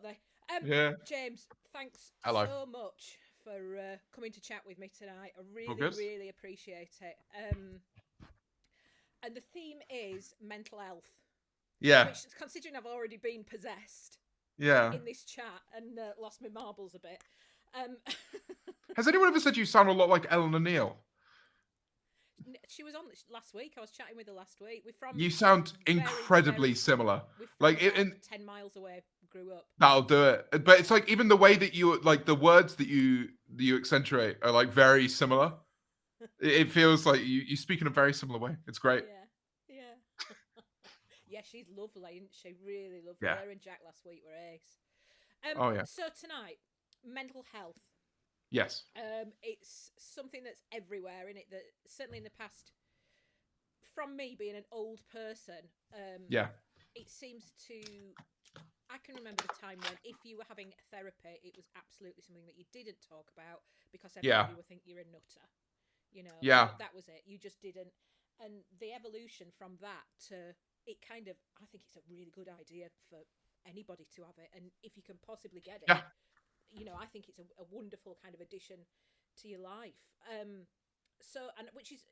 don't they? Yeah. James, thanks Hello. so much for coming to chat with me tonight. I All really, good? really appreciate it. And the theme is mental health, Yeah. which, considering I've already been possessed Yeah. in this chat and lost my marbles a bit. Um, Has anyone ever said you sound a lot like Eleanor Neale? she was on last week. I was chatting with her last week. We're from You sound very, incredibly very. similar. We're from Like, about 10 miles away. Grew up. that'll do it. But it's like even the way that you like the words that you accentuate are like very similar. It feels like you speak in a very similar way. It's great. Yeah, yeah, yeah. She's lovely, isn't she? Really lovely. Yeah. Her and Jack last week were ace. Oh yeah. So tonight, mental health. Yes. It's something that's everywhere in it. That certainly in the past, from me being an old person, Yeah. it seems to. I can remember the time when, if you were having therapy, it was absolutely something that you didn't talk about because Yeah. everybody would think you're a nutter. You know, Yeah. that was it. You just didn't. And the evolution from that to it kind of, I think it's a really good idea for anybody to have it. And if you can possibly get it, Yeah. you know, I think it's a wonderful kind of addition to your life. So, and which is,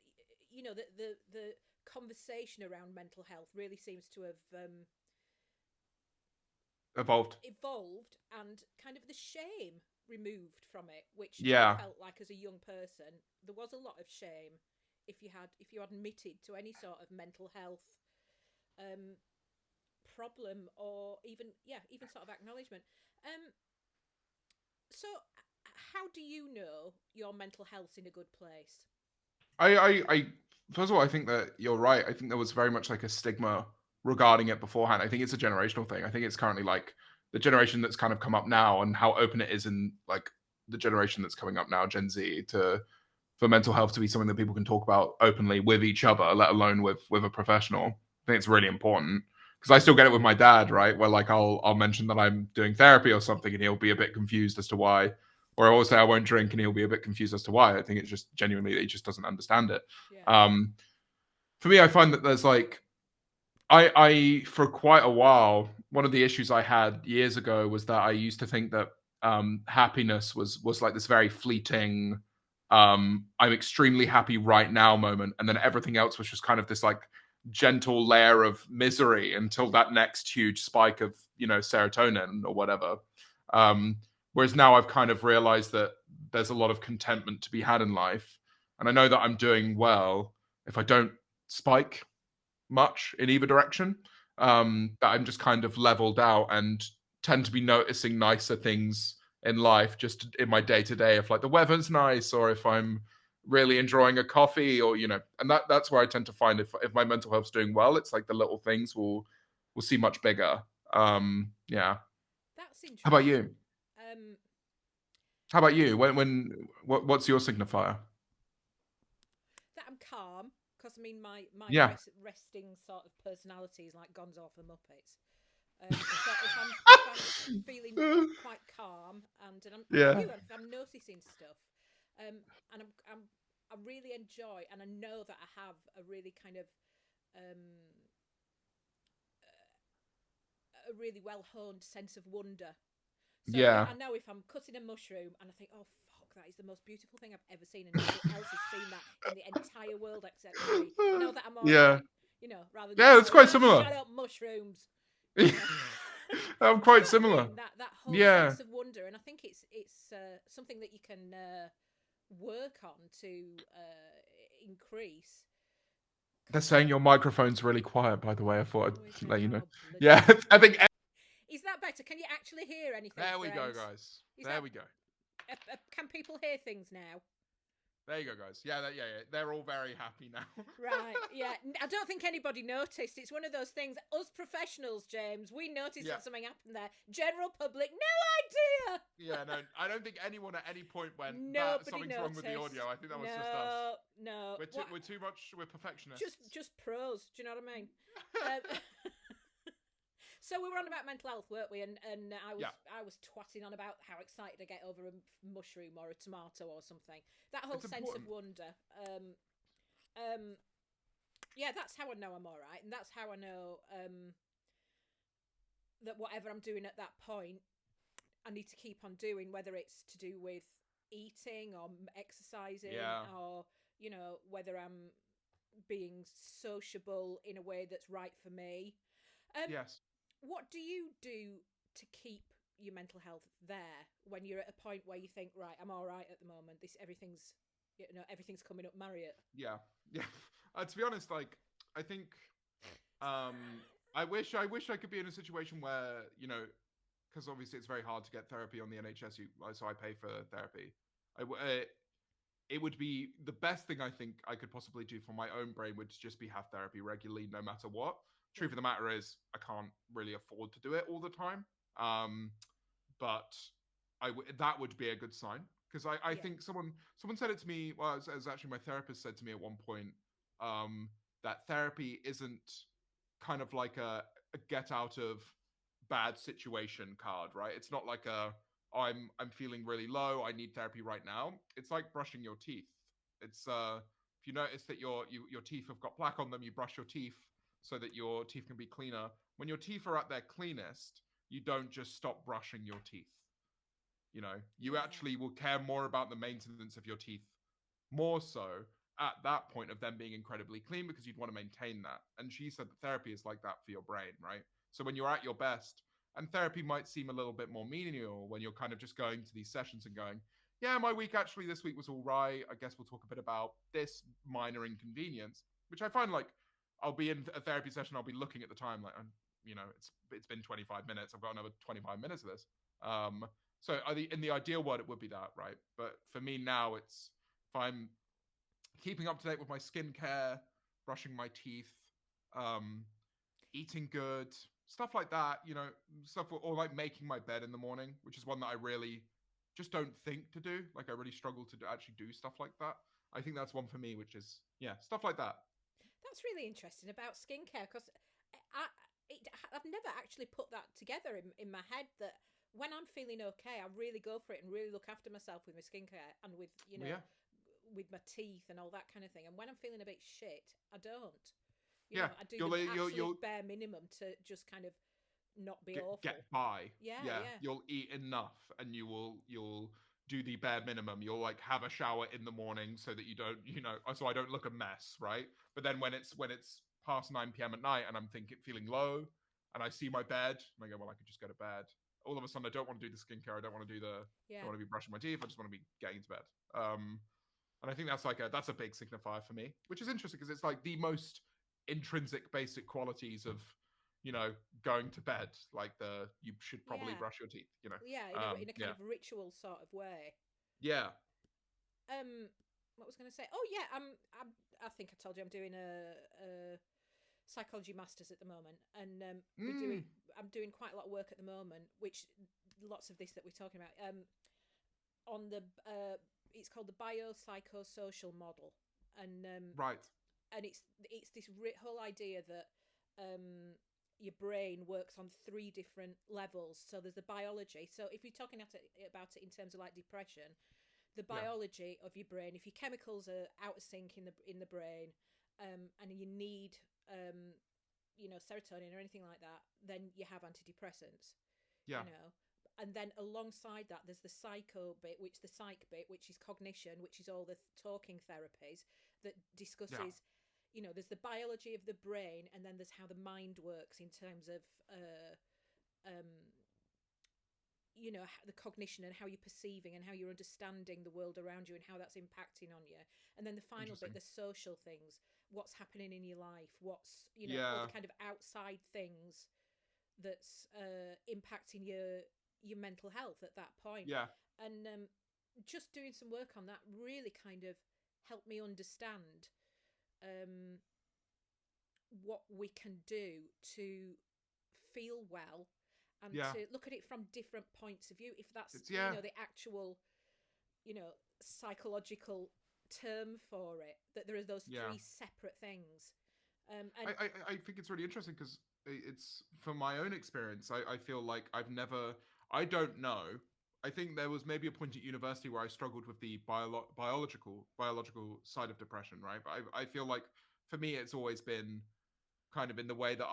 you know, the conversation around mental health really seems to have Evolved. evolved, and kind of the shame removed from it, which I Yeah. felt like as a young person there was a lot of shame if you admitted to any sort of mental health problem, or even sort of acknowledgement. So how do you know your mental health's in a good place? I first of all, I think that you're right. I think there was very much like a stigma regarding it beforehand. I think it's a generational thing. I think it's currently like the generation that's kind of come up now and how open it is in like the generation that's coming up now, Gen Z, to for mental health to be something that people can talk about openly with each other, let alone with a professional. I think it's really important because I still get it with my dad, right? Where like I'll mention that I'm doing therapy or something, and he'll be a bit confused as to why. Or I always say I won't drink, and he'll be a bit confused as to why. I think it's just genuinely that he just doesn't understand it. Yeah. Um, for me, I find that there's like I for quite a while, one of the issues I had years ago was that I used to think that happiness was like this very fleeting, I'm extremely happy right now moment, and then everything else was just kind of this like gentle layer of misery until that next huge spike of serotonin or whatever. Whereas now I've kind of realized that there's a lot of contentment to be had in life, and I know that I'm doing well if I don't spike much in either direction. That I'm just kind of leveled out and tend to be noticing nicer things in life just in my day to day. If like the weather's nice, or if I'm really enjoying a coffee, or and that's where I tend to find if my mental health's doing well, it's like the little things will see much bigger. Yeah. That's How about interesting. you? How about you? What's your signifier? That I'm calm, because I mean my Yeah. resting sort of personality is like Gonzo off the Muppets. So if I'm feeling quite calm, and I'm like Yeah. you, if I'm noticing stuff, and I really enjoy, and I know that I have a really kind of a really well honed sense of wonder. So Yeah. I know if I'm cutting a mushroom and I think, oh fuck, that is the most beautiful thing I've ever seen, and nobody else has seen that in the entire world except me. I know that I'm all Yeah. right, rather than Yeah, just it's going, quite ah, similar. shut up, mushrooms. You know, I'm do you quite know what I similar. mean? That whole Yeah. sense of wonder, and I think it's something that you can work on to increase. They're 'Cause, saying your microphone's really quiet, by the way. I thought oh, is I'd it? let you know. Oh, bloody Yeah, hell! I think. Is that better? Can you actually hear anything, There we go, friends? guys. Is There that we go. can people hear things now? There you go, guys. Yeah, yeah. They're all very happy now. Right, yeah. I don't think anybody noticed. It's one of those things. Us professionals, James, we noticed Yeah. that something happened there. General public, no idea. Yeah, no, I don't think anyone at any point went, Nobody something's noticed. wrong with the audio. I think that was just us. No. We're perfectionists. Just pros. Do you know what I mean? So we were on about mental health, weren't we? And I was twatting on about how excited I get over a mushroom or a tomato or something. That whole sense of wonder. Yeah, that's how I know I'm all right, and that's how I know that whatever I'm doing at that point I need to keep on doing, whether it's to do with eating or exercising, Yeah. or whether I'm being sociable in a way that's right for me. Um, Yes. what do you do to keep your mental health there when you're at a point where you think, right, I'm all right at the moment. This everything's coming up, Marriott. Yeah. Yeah. To be honest, like I think I wish I could be in a situation where, because obviously it's very hard to get therapy on the NHS. So I pay for therapy. It would be the best thing I think I could possibly do for my own brain would just be have therapy regularly, no matter what. Yeah, Truth of the matter is, I can't really afford to do it all the time. Um, but that would be a good sign, because I yeah, think someone said it to me. Well, as actually my therapist said to me at one point, um, that therapy isn't kind of like a get out of bad situation card, right? It's not like I'm feeling really low, I need therapy right now. It's like brushing your teeth. It's if you notice that your teeth have got plaque on them, you brush your teeth so that your teeth can be cleaner. When your teeth are at their cleanest, you don't just stop brushing your teeth. You yeah, actually will care more about the maintenance of your teeth, more so at that point of them being incredibly clean, because you'd want to maintain that. And she said that therapy is like that for your brain, right? So when you're at your best, and therapy might seem a little bit more menial when you're kind of just going to these sessions and going, yeah, my week actually this week was all right. I guess we'll talk a bit about this minor inconvenience, which I find like I'll be in a therapy session, I'll be looking at the time like, it's been 25 minutes. I've got another 25 minutes of this. So in the ideal world, it would be that, right? But for me now, it's if I'm keeping up to date with my skincare, brushing my teeth, um, eating good, stuff like that, stuff, or like making my bed in the morning, which is one that I really just don't think to do. Like I really struggle to actually do stuff like that. I think that's one for me, which is, yeah, stuff like that. that's really interesting about skincare, because I, I've never actually put that together in my head, that when I'm feeling okay, I really go for it and really look after myself with my skincare and with Well, yeah, with my teeth and all that kind of thing. And when I'm feeling a bit shit, I don't. yeah, I do you'll the you'll absolute bare minimum to just kind of not be get awful. by. Yeah, Yeah, yeah, you'll eat enough, and you'll do the bare minimum. You'll like have a shower in the morning so that you don't, so I don't look a mess, right? But then when it's past 9 p.m. at night and I'm feeling low, and I see my bed and I go, well, I could just go to bed. All of a sudden, I don't want to do the skincare. I don't want to don't yeah, want to be brushing my teeth. I just want to be getting into bed. And I think that's a big signifier for me, which is interesting because it's like the most intrinsic, basic qualities of, going to bed. Like you should probably yeah, brush your teeth. yeah. In a kind Yeah, of ritual sort of way. yeah, Um, what was I going to say? Oh yeah, I think I told you I'm doing a psychology masters at the moment, and mm, I'm doing quite a lot of work at the moment, which lots of this that we're talking about on the it's called the biopsychosocial model, and right, it's this whole idea that um your brain works on three different levels. So there's the biology. So if you're talking about it in terms of like depression, the yeah, biology of your brain, if your chemicals are out of sync in the brain, and you need serotonin or anything like that, then you have antidepressants. yeah, You know, and then alongside that, there's the psycho bit, the psych bit, which is cognition, which is all the talking therapies that yeah, discusses. There's the biology of the brain, and then there's how the mind works in terms of um, the cognition and how you're perceiving and how you're understanding the world around you and how that's impacting on you. And then the final bit, interesting, the social things, what's happening in your life, what's all the yeah, kind of outside things that's impacting your mental health at that point. yeah, And just doing some work on that really kind of helped me understand um, what we can do to feel well and yeah. to look at it from different points of view, if that's It's yeah. the actual psychological term for it, that there are those Yeah. three separate things. I, And I, I think it's really interesting because it's from my own experience. I feel like I don't know. I think there was maybe a point at university where I struggled with the biological side of depression, right? But I feel like for me, it's always been kind of in the way that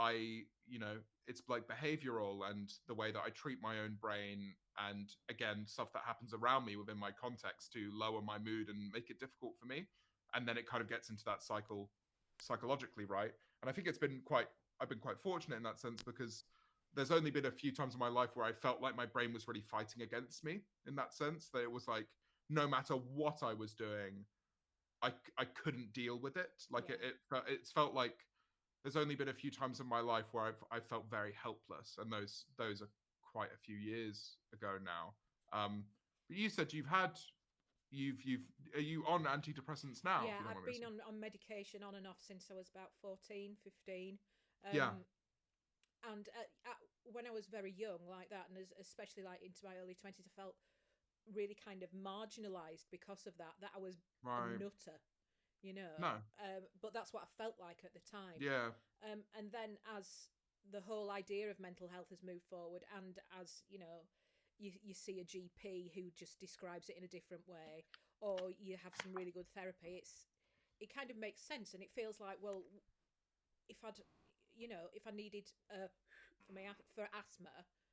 it's like behavioral and the way that I treat my own brain, and again, stuff that happens around me within my context to lower my mood and make it difficult for me. And then it kind of gets into that cycle psychologically, right? And I think I've been quite fortunate in that sense, because there's only been a few times in my life where I felt like my brain was really fighting against me, in that sense, that it was like, no matter what I was doing, I couldn't deal with it. Like Yeah. it's felt like there's only been a few times in my life where I felt very helpless, and those are quite a few years ago now. But you said you've are you on antidepressants now, if Yeah, you don't I've mind me been asking? on medication on and off since I was about 14, 15. Yeah, And when I was very young like that, and especially like into my early 20s, I felt really kind of marginalized because of that I was a right. nutter, you know. No. But that's what I felt like at the time. Yeah. And then as the whole idea of mental health has moved forward, and as you know, you see a GP who just describes it in a different way, or you have some really good therapy, it kind of makes sense. And it feels like, well, if I'd if I needed for asthma,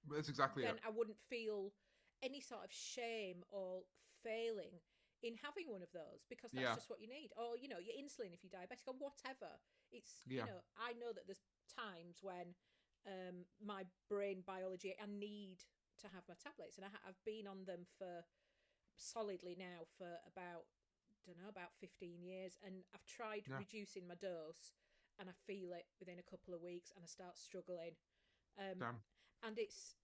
That's exactly then it. I wouldn't feel any sort of shame or failing in having one of those, because that's Yeah. just what you need. Or, your insulin if you're diabetic, or whatever. It's, Yeah. I know that there's times when my brain biology, I need to have my tablets, and I've been on them for solidly now for about, don't know, about 15 years, and I've tried Yeah. reducing my dose, and I feel it within a couple of weeks, and I start struggling. Um, Damn. and it's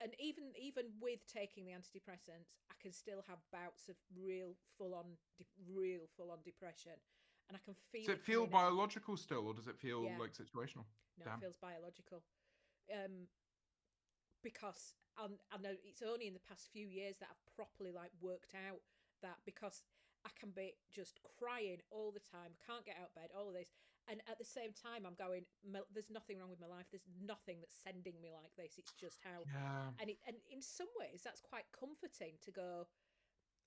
and even with taking the antidepressants, I can still have bouts of real full on depression, and I can Does feel it it feel coming on. biological still, or does it feel Yeah, like situational? no, it Damn. feels biological. Um, because I know it's only in the past few years that I've properly like worked out that, because I can be just crying all the time, can't get out of bed, all of this, and at the same time I'm going, there's nothing wrong with my life, there's nothing that's sending me like this, it's just how. Yeah. And in some ways that's quite comforting to go,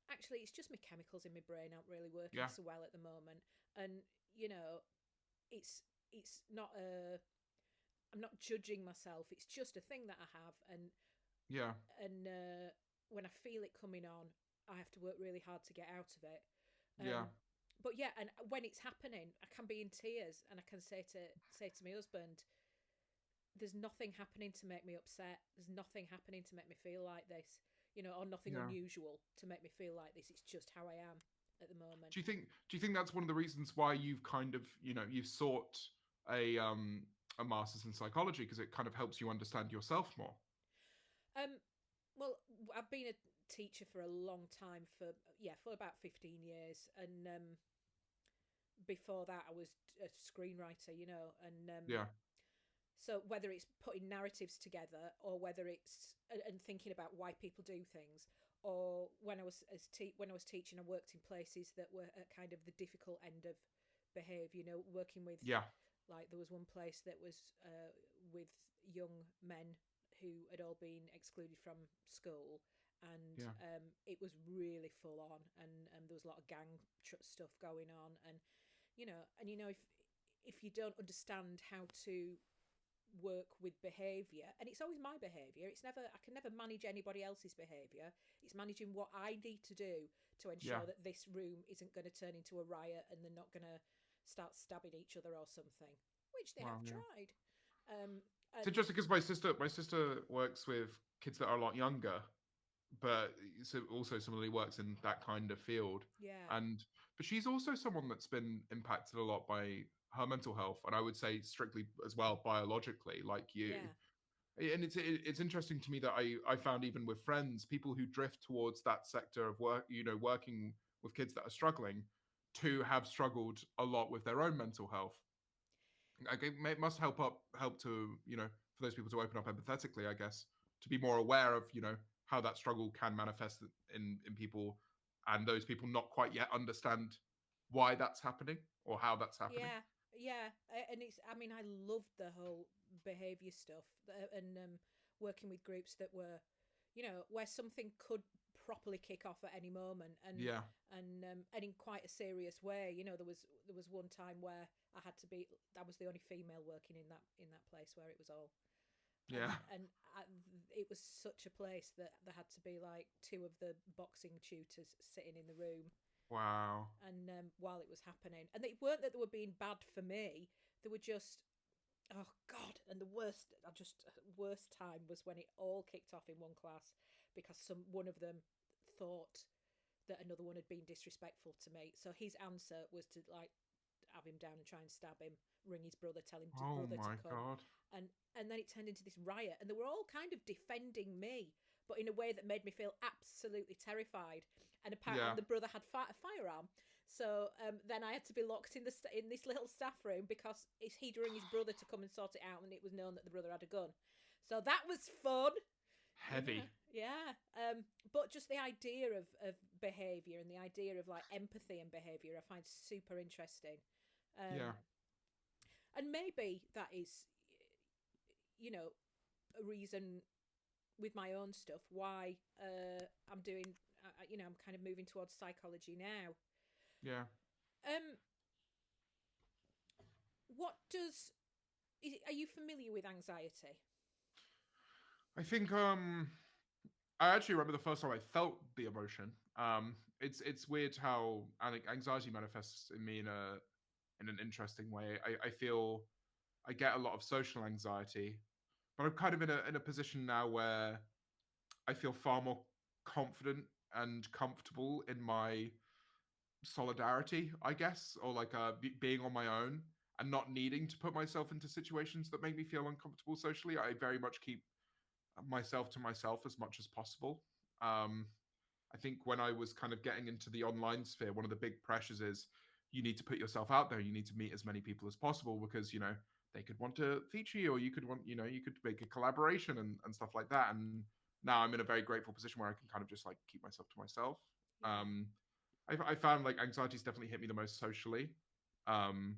actually it's just my chemicals in my brain aren't really working Yeah. so well at the moment. And it's it's not a I'm not judging myself, it's just a thing that I have. Yeah. And when I feel it coming on, I have to work really hard to get out of it. Yeah. But yeah, and when it's happening, I can be in tears, and I can say to my husband, "There's nothing happening to make me upset. There's nothing happening to make me feel like this, or nothing Yeah. unusual to make me feel like this. It's just how I am at the moment." Do you think that's one of the reasons why you've kind of, you've sought a master's in psychology, because it kind of helps you understand yourself more? Um, well, I've been a teacher for a long time, for about 15 years, and before that I was a screenwriter, and Yeah. so whether it's putting narratives together, or whether it's and thinking about why people do things, or when I was when I was teaching, I worked in places that were at kind of the difficult end of behaviour. Working with, Yeah. like, there was one place that was with young men who had all been excluded from school, and Yeah. it was really full on, and there was a lot of gang stuff going on, and if you don't understand how to work with behaviour, and it's always my behaviour, I can never manage anybody else's behaviour, it's managing what I need to do to Yeah. ensure that this room isn't going to turn into a riot, and they're not going to start stabbing each other or something, which they Wow. have Yeah. tried. So And just because my sister works with kids that are a lot younger, but so also similarly works in that kind of field, yeah, and but she's also someone that's been impacted a lot by her mental health, and I would say strictly as well biologically, like you. yeah, And it's interesting to me that I found, even with friends, people who drift towards that sector of work, working with kids that are struggling, to have struggled a lot with their own mental health. Like, it must help to, for those people to open up empathetically, I guess, to be more aware of, how that struggle can manifest in people, and those people not quite yet understand why that's happening or how that's happening. yeah, yeah. And I mean, I loved the whole behaviour stuff, and working with groups that were, where something could properly kick off at any moment, and Yeah. and in quite a serious way. There was one time where I was the only female working in that place where it was all. Yeah. And it was such a place that there had to be like two of the boxing tutors sitting in the room, Wow. and while it was happening, and they weren't that they were being bad for me, they were just, oh god. And the worst time was when it all kicked off in one class because one of them thought that another one had been disrespectful to me, so his answer was to like have him down and try and stab him, ring his brother, tell him Oh brother to my come. God. And then it turned into this riot, and they were all kind of defending me, but in a way that made me feel absolutely terrified. And apparently Yeah. the brother had a firearm, so then I had to be locked in in this little staff room because he'd ring his brother to come and sort it out, and it was known that the brother had a gun. So that was fun. Heavy. Yeah. But just the idea of behaviour and the idea of like empathy and behaviour I find super interesting. Yeah. And maybe that is, a reason with my own stuff why I'm doing, I'm kind of moving towards psychology now. Yeah. Are you familiar with anxiety? I think I actually remember the first time I felt the emotion. It's weird how anxiety manifests in me in an interesting way. I feel I get a lot of social anxiety, but I'm kind of in a position now where I feel far more confident and comfortable in my solidarity, I guess, or like being on my own and not needing to put myself into situations that make me feel uncomfortable socially. I very much keep myself to myself as much as possible. Um, I think when I was kind of getting into the online sphere, one of the big pressures is you need to put yourself out there. You need to meet as many people as possible because, they could want to feature you or you could want, you could make a collaboration and stuff like that. And now I'm in a very grateful position where I can kind of just like keep myself to myself. Yeah. I found like anxiety's definitely hit me the most socially. Um,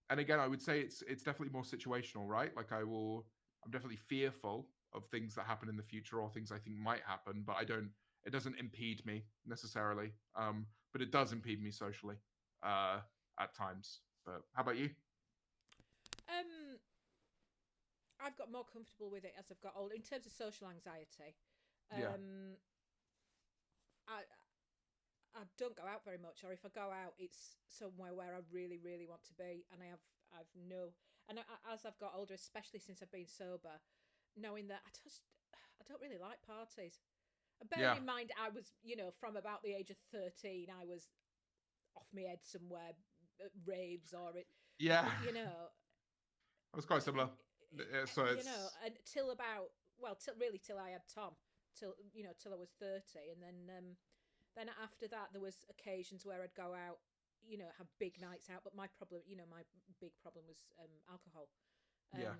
and again, I would say it's definitely more situational, right? Like I'm definitely fearful of things that happen in the future or things I think might happen, but it doesn't impede me necessarily. But it does impede me socially at times. But how about you? Um, I've got more comfortable with it as I've got older in terms of social anxiety. Yeah. I I don't go out very much, or if I go out, it's somewhere where I really, really want to be, and I've no, and as I've got older, especially since I've been sober, knowing that I don't really like parties. And bearing Yeah. in mind, I was, from about the age of 13, I was off my head somewhere, at raves or it, Yeah. you know, It was quite similar. So until about, well, till I had Tom, till I was 30, and then after that there was occasions where I'd go out, have big nights out. But my problem, my big problem was alcohol. Yeah.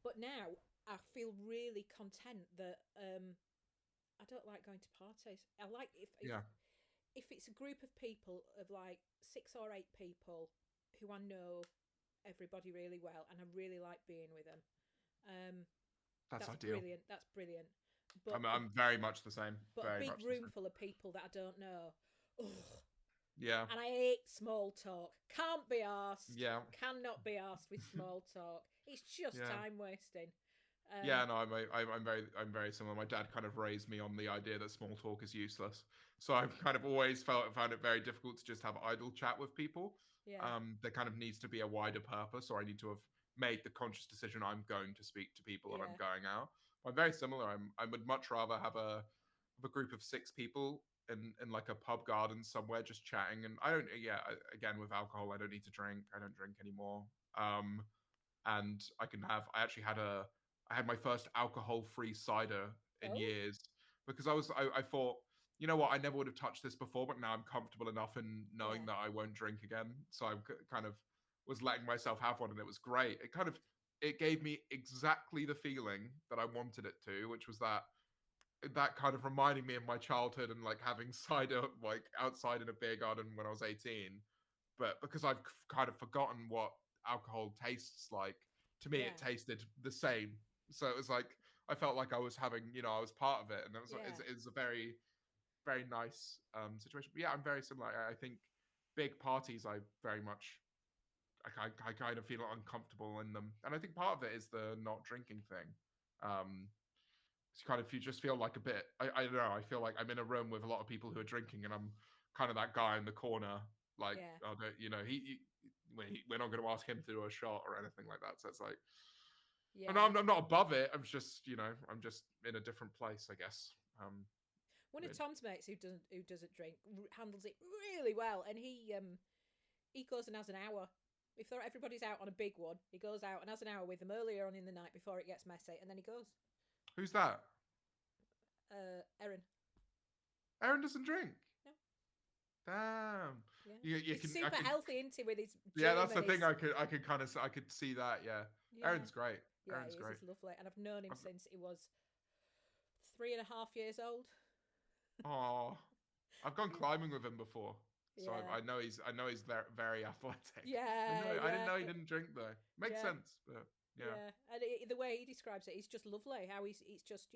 But now I feel really content that I don't like going to parties. I like Yeah. if it's a group of people of like 6 or 8 people who I know everybody really well, and I really like being with them. That's That's ideal. brilliant. That's brilliant. I'm very much the same. But a Very big much the room same. full of people that I don't know. Ugh. Yeah. And I hate small talk. Can't be asked. Yeah. Cannot be asked with small talk. It's just Yeah. time wasting. Yeah, no, I'm very similar. My dad kind of raised me on the idea that small talk is useless. So I've kind of always found it very difficult to just have idle chat with people. Yeah. There kind of needs to be a wider purpose, or I need to have made the conscious decision I'm going to speak to people and I'm Yeah. going out. I'm very similar. I would much rather have a group of 6 people in like a pub garden somewhere just chatting. And I don't. Yeah, again with alcohol, I don't need to drink. I don't drink anymore. And I had my first alcohol-free cider in Oh. years because I thought, you know what, I never would have touched this before, but now I'm comfortable enough in knowing Yeah. that I won't drink again. So I kind of was letting myself have one, and it was great. It gave me exactly the feeling that I wanted it to, which was that kind of reminding me of my childhood and like having cider like outside in a beer garden when I was 18. But because I've kind of forgotten what alcohol tastes like, to me it Yeah. tasted the same. So it was like I felt like I was having, I was part of it, and Yeah. it was a very very nice situation. But yeah, I'm very similar. I think big parties I very much I kind of feel uncomfortable in them, and I think part of it is the not drinking thing. It's kind of, you just feel like a bit. I don't know. I feel like I'm in a room with a lot of people who are drinking, and I'm kind of that guy in the corner. Like, Yeah. oh, you know, we're not going to ask him to do a shot or anything like that. So it's like, Yeah. I'm not above it. I'm just, I'm just in a different place, I guess. One of Weird. Tom's mates who doesn't drink handles it really well, and he goes and has an hour. If everybody's out on a big one, he goes out and has an hour with them earlier on in the night before it gets messy, and then he goes. Who's that? Erin. Aaron doesn't drink. No. Damn. Yeah. You He's can. I super can. healthy, isn't he, with his Yeah, gym that's the and thing. his. I could see that. Yeah. Yeah. Aaron's great. Yeah, Aaron's he is. great. He's lovely, and I've known him I've, since he was 3.5 years old. oh, I've gone Yeah. climbing with him before, so Yeah. I know he's very very athletic. Yeah. I didn't Yeah. know he didn't drink though. Makes Yeah. sense, but yeah. Yeah. And the way he describes it, he's just lovely. How he's just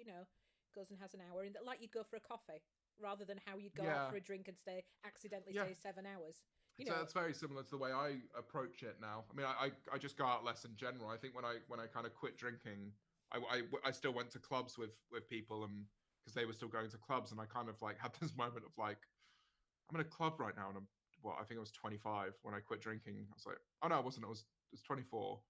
goes and has an hour, and like you'd go for a coffee, rather than how you'd go out for Yeah. a drink and accidentally Yeah. stay 7 hours. So it's very similar to the way I approach it now. I mean, I just go out less in general. I think when I kind of quit drinking, I still went to clubs with people, and because they were still going to clubs, and I kind of like had this moment of like, I'm in a club right now, and I think I was 25 when I quit drinking. I was like, oh no, I wasn't. It was 24,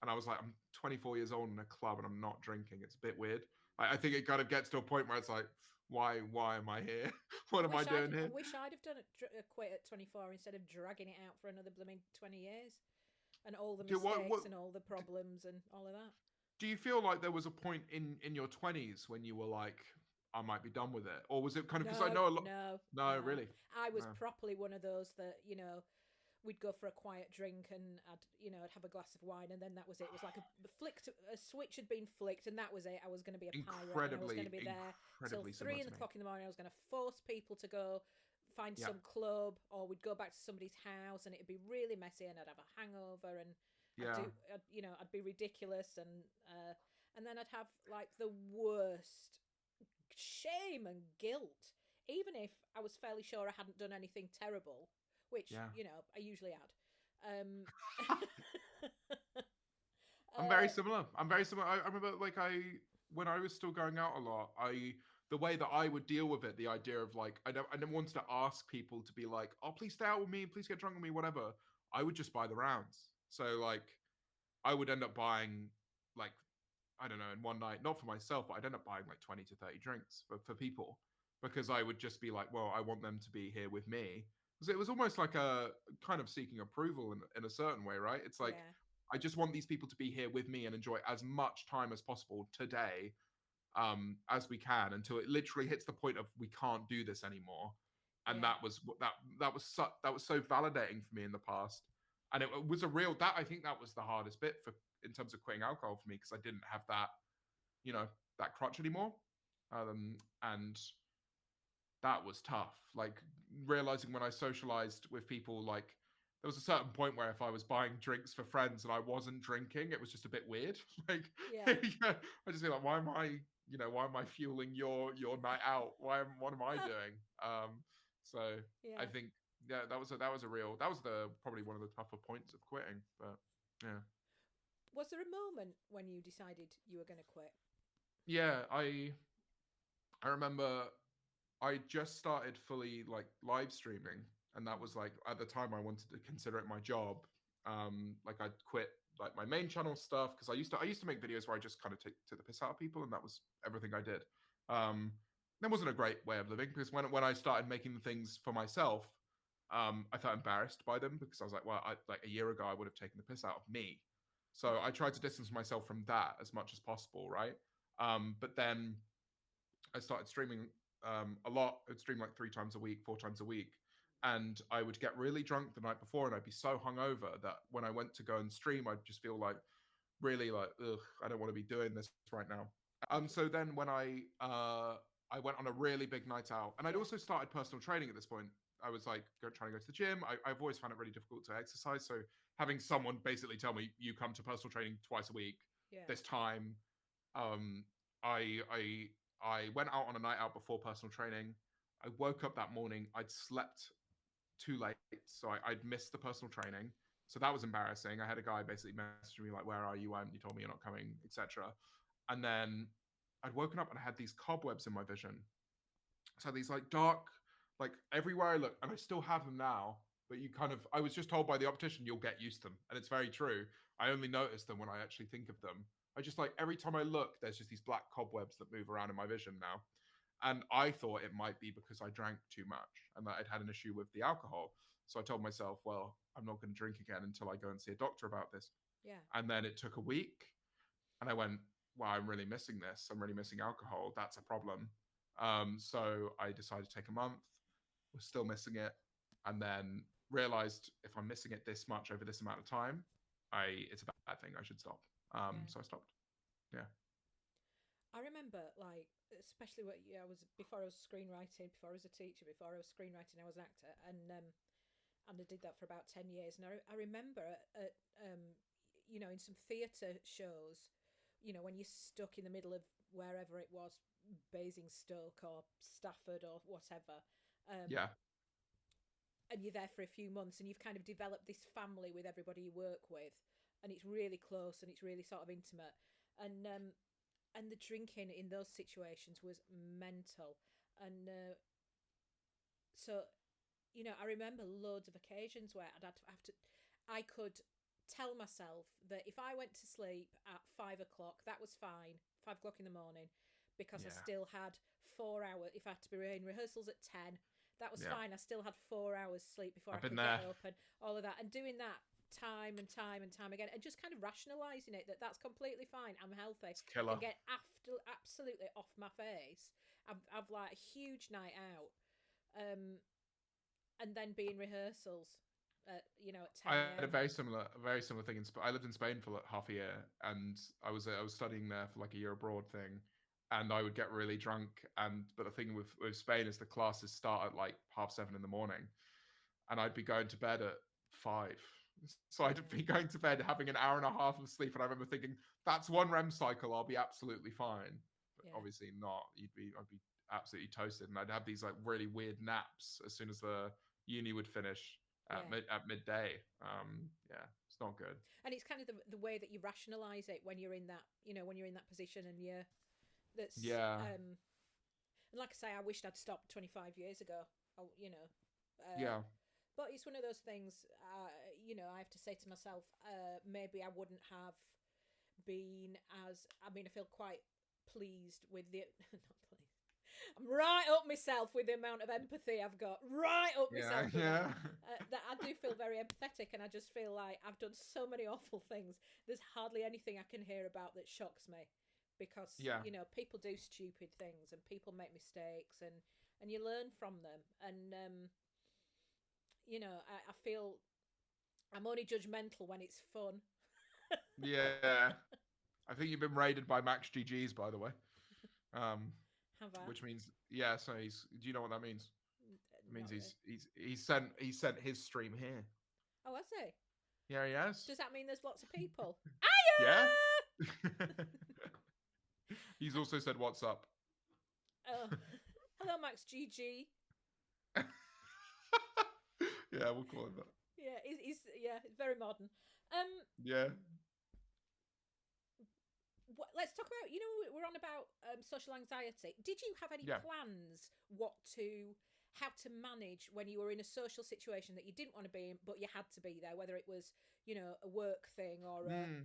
and I was like, I'm 24 years old in a club and I'm not drinking. It's a bit weird. I think it kind of gets to a point where it's like, why am I here? What am I doing I here? wish I'd have done a quit at 24 instead of dragging it out for another blooming 20 years, and all the mistakes and all the problems and all of that. Do you feel like there was a point in your 20s when you were like, I might be done with it, or was it kind of, because I know a lot? No, really. I was No. properly one of those that we'd go for a quiet drink, and I'd have a glass of wine, and then that was it. It was like a switch had been flicked, and that was it. I was going to be a pirate, and I was going to be there till 3 o'clock in the morning. I was going to force people to go find some club, or we'd go back to somebody's house, and it'd be really messy, and I'd have a hangover, and I'd be ridiculous, and then I'd have like the worst shame and guilt, even if I was fairly sure I hadn't done anything terrible, which I usually had. I'm very similar. I remember like when I was still going out a lot, the way that I would deal with it, the idea of like, I never wanted to ask people to be like, oh, please stay out with me, please get drunk with me, whatever. I would just buy the rounds. So like, I would end up buying like, I don't know, in one night, not for myself, but I'd end up buying like 20 to 30 drinks for people, because I would just be like, well, I want them to be here with me. Because it was almost like a kind of seeking approval in a certain way, right? It's like, I just want these people to be here with me and enjoy as much time as possible today, as we can, until it literally hits the point of we can't do this anymore. And that was so validating for me in the past. And it was I think that was the hardest bit in terms of quitting alcohol for me, because I didn't have that, that crutch anymore. And that was tough. Like, realizing when I socialized with people, like, there was a certain point where if I was buying drinks for friends and I wasn't drinking, it was just a bit weird. Like, I just feel like, why am I fueling your night out? What am I doing? So I think, that was probably one of the tougher points of quitting. But yeah. Was there a moment when you decided you were going to quit? Yeah, I remember I just started fully like live streaming, and that was like, at the time I wanted to consider it my job. Like, I'd quit like my main channel stuff, because I used to make videos where I just kind of took the piss out of people, and that was everything I did. That wasn't a great way of living, because when I started making the things for myself, I felt embarrassed by them, because I was like, well, like a year ago I would have taken the piss out of me. So I tried to distance myself from that as much as possible, right? But then I started streaming a lot. I'd stream like 3 times a week, 4 times a week. And I would get really drunk the night before, and I'd be so hungover that when I went to go and stream, I'd just feel like really like, ugh, I don't want to be doing this right now. So then when I went on a really big night out, and I'd also started personal training at this point. I was like trying to go to the gym. I've always found it really difficult to exercise. So having someone basically tell me, you come to personal training twice a week, this time, I went out on a night out before personal training. I woke up that morning. I'd slept too late, so I'd missed the personal training. So that was embarrassing. I had a guy basically messaging me like, "Where are you? Why haven't you told me you're not coming?" etc. And then I'd woken up and I had these cobwebs in my vision. So these like dark, like everywhere I look, and I still have them now. But you kind of, I was just told by the optician, you'll get used to them, and it's very true. I only notice them when I actually think of them. I just like every time I look, there's just these black cobwebs that move around in my vision now. And I thought it might be because I drank too much and that I'd had an issue with the alcohol. So I told myself, well, I'm not going to drink again until I go and see a doctor about this. Yeah. And then it took a week, and I went, wow, I'm really missing this. I'm really missing alcohol. That's a problem. So I decided to take a month, was still missing it, and then realized if I'm missing it this much over this amount of time, it's a bad thing. I should stop. Yeah. So I stopped. Yeah. I remember, like, especially what I was before I was screenwriting, before I was a teacher, before I was screenwriting, I was an actor, and I did that for about 10 years. And I remember in some theatre shows, when you're stuck in the middle of wherever it was, Basingstoke or Stafford or whatever, Yeah. and you're there for a few months and you've kind of developed this family with everybody you work with, and it's really close and it's really sort of intimate, and the drinking in those situations was mental. And so I remember loads of occasions where I could tell myself that if I went to sleep at 5 o'clock, that was fine, 5 o'clock in the morning, because I Yeah. still had 4 hours. If I had to be in rehearsals at 10, that was Yeah. fine. I still had 4 hours sleep before I've I been could get there. up, and all of that. And doing that time and time and time again, and just kind of rationalizing it, that that's completely fine. I'm healthy. It's I can killer. get absolutely off my face. I've like a huge night out, and then be in rehearsals at I 10 had a a.m. very similar thing in Spain. I lived in Spain for like half a year, and I was studying there for like a year abroad thing, and I would get really drunk. But the thing with Spain is the classes start at like 7:30 in the morning, and I'd be going to bed at 5. So I'd Yeah, be going to bed having an hour and a half of sleep, and I remember thinking, "That's one REM cycle. I'll be absolutely fine." But yeah, obviously not. I'd be absolutely toasted, and I'd have these like really weird naps as soon as the uni would finish yeah. at midday. Yeah, it's not good. And it's kind of the way that you rationalize it when you're in that when you're in that position, and you're that's Yeah, and like I say, I wished I'd stopped 25 years ago. Uh, yeah, but it's one of those things. I have to say to myself, maybe I wouldn't have been as. I mean, I feel quite pleased with the not pleased. I'm right up myself with the amount of empathy I've got. Right up yeah, myself with that. yeah, That I do feel very empathetic, and I just feel like I've done so many awful things. There's hardly anything I can hear about that shocks me, because yeah, people do stupid things and people make mistakes, and you learn from them. And I feel I'm only judgmental when it's fun. yeah. I think you've been raided by Max GGs, by the way. Um, Have I? which means yeah. So he's. Do you know what that means? It means Not really. he's sent his stream here. Oh, I say. Yeah, he has. Does that mean there's lots of people? Yeah. Hiya! He's also said what's up. Oh, hello, Max GG. Yeah, we'll call him that. Yeah, he's it's very modern. Um, Yeah, let's talk about we're on about social anxiety. Did you have any yeah. plans how to manage when you were in a social situation that you didn't want to be in, but you had to be there, whether it was a work thing or a. Hmm.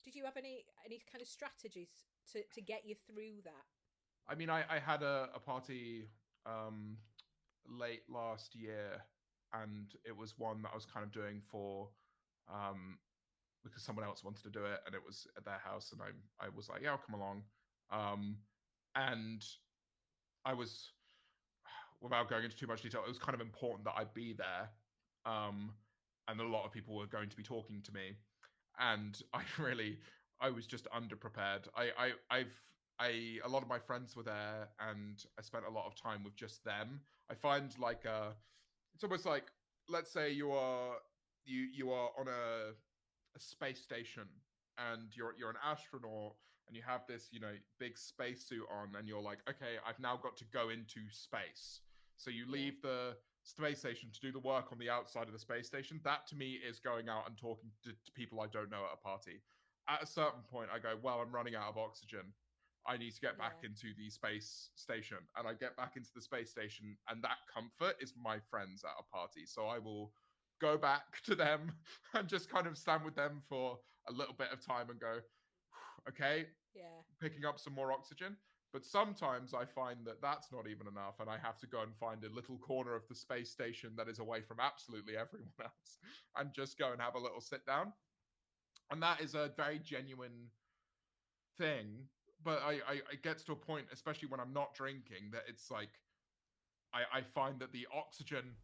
Did you have any kind of strategies to get you through that? I mean, I had a party um, late last year, and it was one that I was kind of doing for um, because someone else wanted to do it, and it was at their house, and I was like, yeah, I'll come along. Um, and I was, without going into too much detail, it was kind of important that I be there, um, and a lot of people were going to be talking to me, and I was just underprepared. A lot of my friends were there, and I spent a lot of time with just them. I find like it's almost like, let's say you are on a space station, and you're an astronaut, and you have this big spacesuit on, and you're like, okay, I've now got to go into space. So you Yeah, leave the space station to do the work on the outside of the space station, that to me is going out and talking to people I don't know at a party. At a certain point, I go, well, I'm running out of oxygen. I need to get back Yeah. into the space station. And I get back into the space station, and that comfort is my friends at a party. So I will go back to them and just kind of stand with them for a little bit of time and go, okay, Yeah. picking up some more oxygen. But sometimes I find that that's not even enough, and I have to go and find a little corner of the space station that is away from absolutely everyone else and just go and have a little sit down. And that is a very genuine thing. But I gets to a point, especially when I'm not drinking, that it's like I find that the oxygen.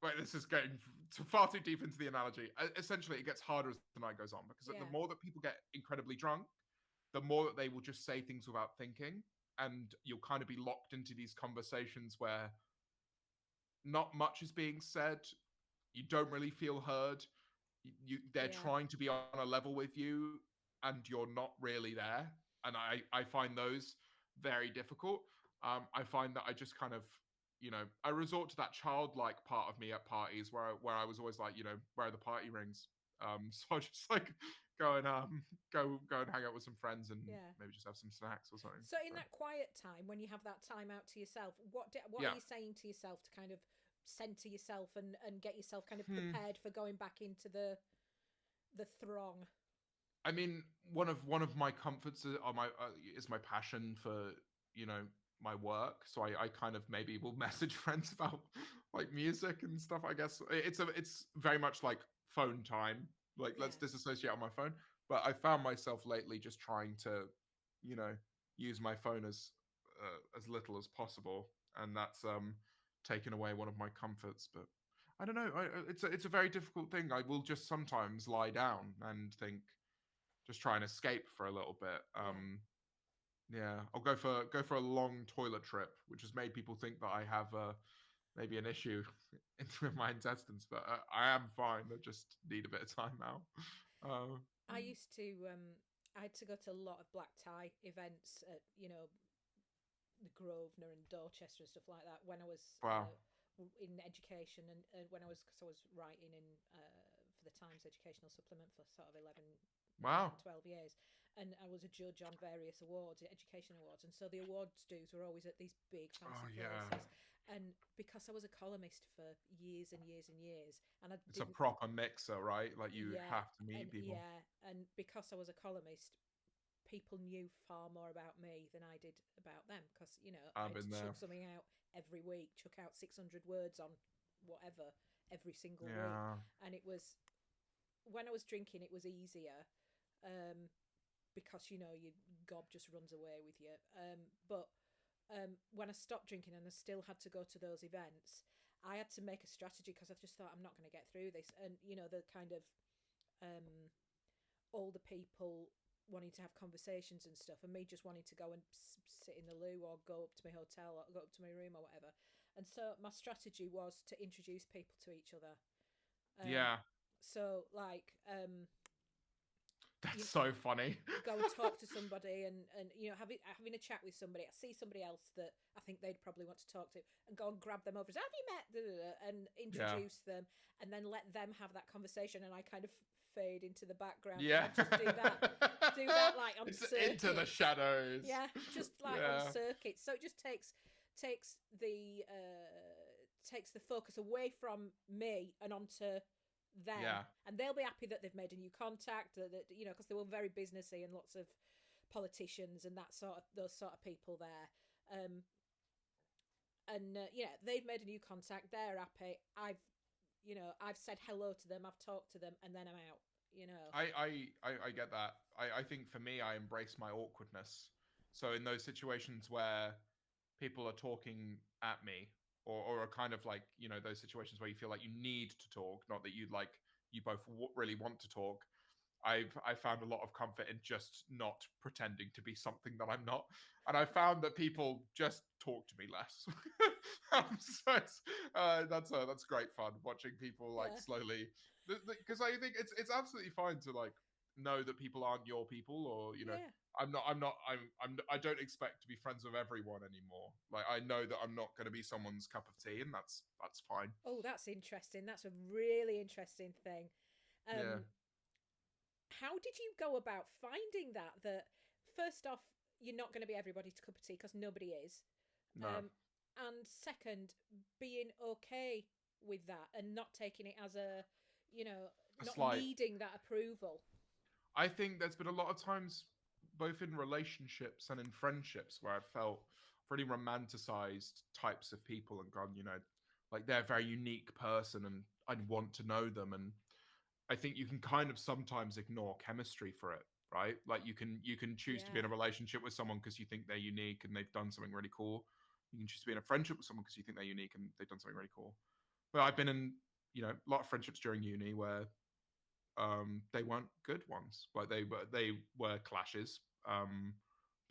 Wait, this is getting far too deep into the analogy. Essentially, it gets harder as the night goes on because the Yeah. more that people get incredibly drunk, the more that they will just say things without thinking, and you'll kind of be locked into these conversations where not much is being said. You don't really feel heard. They're Yeah. trying to be on a level with you, and you're not really there. And I find those very difficult. I find that I just kind of, I resort to that childlike part of me at parties where I was always like, where are the party rings? So I just like go and go and hang out with some friends and Yeah. maybe just have some snacks or something. So in So that quiet time, when you have that time out to yourself, what are yeah. you saying to yourself to kind of center yourself and get yourself kind of Hmm. prepared for going back into the throng? I mean, one of my comforts is my passion for my work. So I kind of maybe will message friends about like music and stuff. I guess it's very much like phone time. Like let's Yeah. disassociate on my phone. But I found myself lately just trying to, you know, use my phone as little as possible, and that's taken away one of my comforts. But I don't know. It's a very difficult thing. I will just sometimes lie down and think, just try and escape for a little bit. Yeah. Yeah, I'll go for a long toilet trip, which has made people think that I have maybe an issue with my intestines, but I am fine. I just need a bit of time out. Uh, I used to I had to go to a lot of black tie events at, the Grosvenor and Dorchester and stuff like that when I was wow, in education, and when I was, because I was writing in for the Times educational supplement for sort of 11, wow. 12 years, and I was a judge on various awards, education awards, and so the awards dues were always at these big Oh fancy yeah, places. And because I was a columnist for years and years and years, and I it's a didn't, proper mixer, right? Like you yeah, have to meet and people. yeah, and because I was a columnist, people knew far more about me than I did about them, because I I've had to been chuck there. something out every week, chuck out 600 words on whatever every single week. Yeah, And it was, when I was drinking, it was easier, um, because your gob just runs away with you. But when I stopped drinking and I still had to go to those events, I had to make a strategy, because I just thought, I'm not going to get through this. And the kind of um, older people wanting to have conversations and stuff, and me just wanting to go and sit in the loo or go up to my hotel or go up to my room or whatever. And so my strategy was to introduce people to each other. Um, yeah. so like, That's you so funny. go and talk to somebody, and having a chat with somebody. I see somebody else that I think they'd probably want to talk to, and go and grab them over and say, have you met, da, da, da, and Yeah, introduce them, and then let them have that conversation, and I kind of fade into the background, and I yeah. just do that like on It's into the circuits. shadows. Yeah, just like on Yeah, circuits. So it just takes the focus away from me and onto them, yeah. and they'll be happy that they've made a new contact, that because they were very businessy, and lots of politicians and those sort of people there. And they've made a new contact, they're happy, I've said hello to them, I've talked to them, and then I'm out. I get that. I think for me, I embrace my awkwardness. So in those situations where people are talking at me, or are kind of like, those situations where you feel like you need to talk, not that you both really want to talk. I found a lot of comfort in just not pretending to be something that I'm not, and I found that people just talk to me less. So that's great fun watching people like Yeah. slowly, because I think it's absolutely fine to like know that people aren't your people, or Yeah. I don't expect to be friends with everyone anymore. Like, I know that I'm not going to be someone's cup of tea, and that's fine. Oh, that's interesting. That's a really interesting thing. Yeah. How did you go about finding that first off, you're not going to be everybody's cup of tea because nobody is, No. um, and second, being okay with that and not taking it as A not slight. needing that approval. I think there's been a lot of times, both in relationships and in friendships, where I've felt really romanticized types of people and gone, like they're a very unique person and I'd want to know them. And I think you can kind of sometimes ignore chemistry for it, right? Like you can choose to be in a Yeah, relationship with someone because you think they're unique and they've done something really cool. You can choose to be in a friendship with someone because you think they're unique and they've done something really cool. But I've been in, a lot of friendships during uni where they weren't good ones. Like they were clashes,